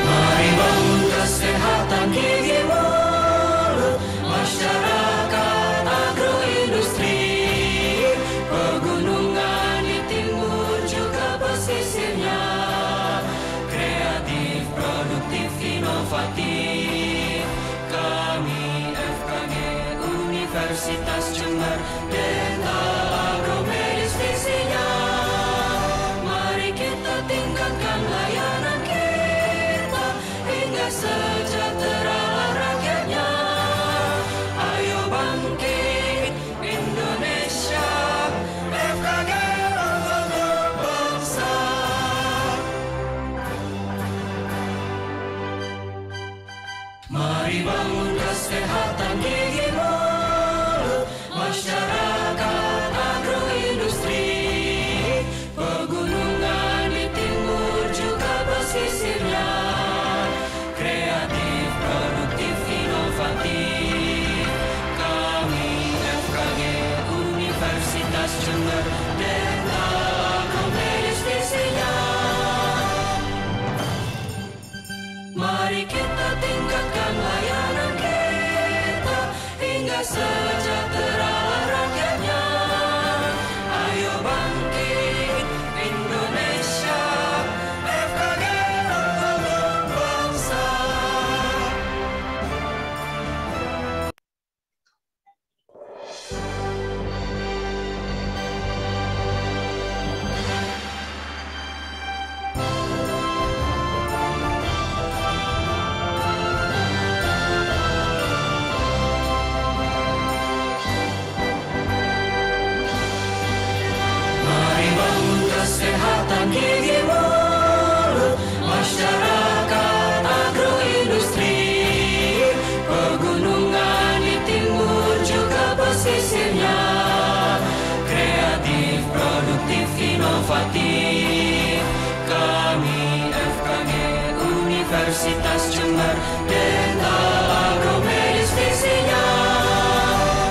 Mari bangun kesehatan gigi mulut masyarakat agroindustri, pegunungan di timur juga pesisirnya, kreatif, produktif, inovatif. Kami FKG Universitas Jember, dental agromedis visinya. Mari kita tingkatkan layanan kita hingga sejahtera rakyatnya. Ayo bangkit Indonesia, FKG untuk bangsa. Mari bangun kesehatan gigi mulut masyarakat agroindustri, pegunungan di timur juga pesisirnya, kreatif, produktif, inovatif. Kami FKG Universitas Jember, dental agromedis visinya. Mari kita tingkatkan layanan kita hingga sejahtera rakyatnya. Ayo bangkit Indonesia, FKG untuk bangsa. Mari bangun kesehatan gigi mulut masyarakat agroindustri, pegunungan di timur juga pesisirnya, kreatif, produktif, inovatif. Kami FKG Universitas Jember, dental agromedis visinya.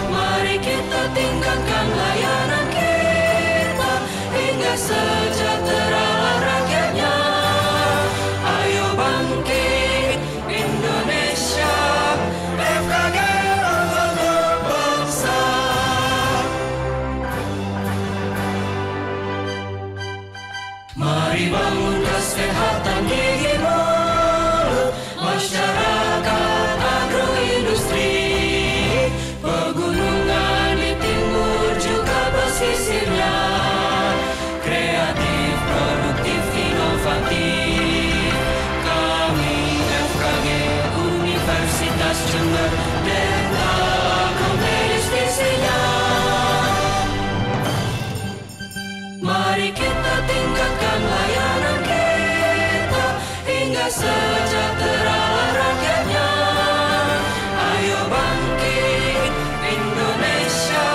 Mari kita tingkatkan layanan kita hingga sejahtera rakyatnya. Ayo bangkit Indonesia, FKG untuk bangsa. Mari bangun kesehatan gigi mulut masyarakat agroindustri, pegunungan di timur juga pesisirnya, kreatif, produktif, inovatif. Kami FKG Universitas Jember, dental agromedis visinya. Mari kita tingkatkan layanan kita hingga sejahtera rakyatnya. Ayo bangkit Indonesia,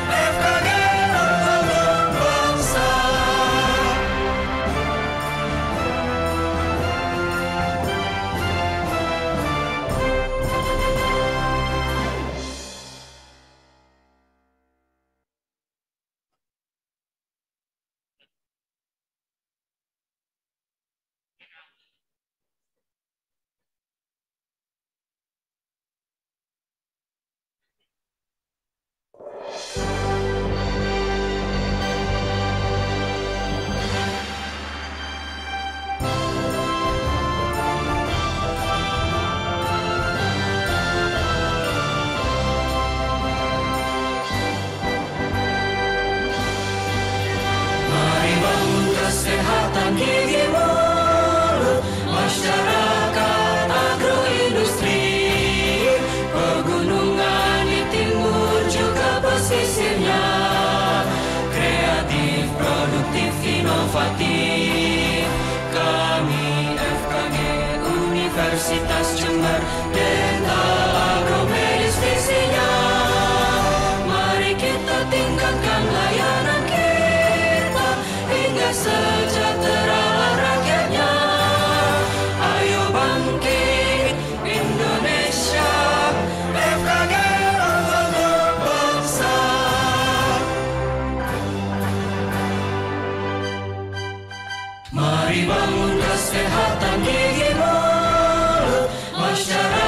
FKG untuk bangsa. Mari bangun kesehatan gigi mulut masyarakat agroindustri, pegunungan di timur juga pesisirnya, kreatif, produktif, inovatif. Kami FKG Universitas Jember, dental agromedis visinya. Mari kita tingkatkan layanan kita hingga sejahtera rakyatnya. Ayo bangkit Indonesia, FKG Mari bangun kesehatan gigi mulut masyarakat.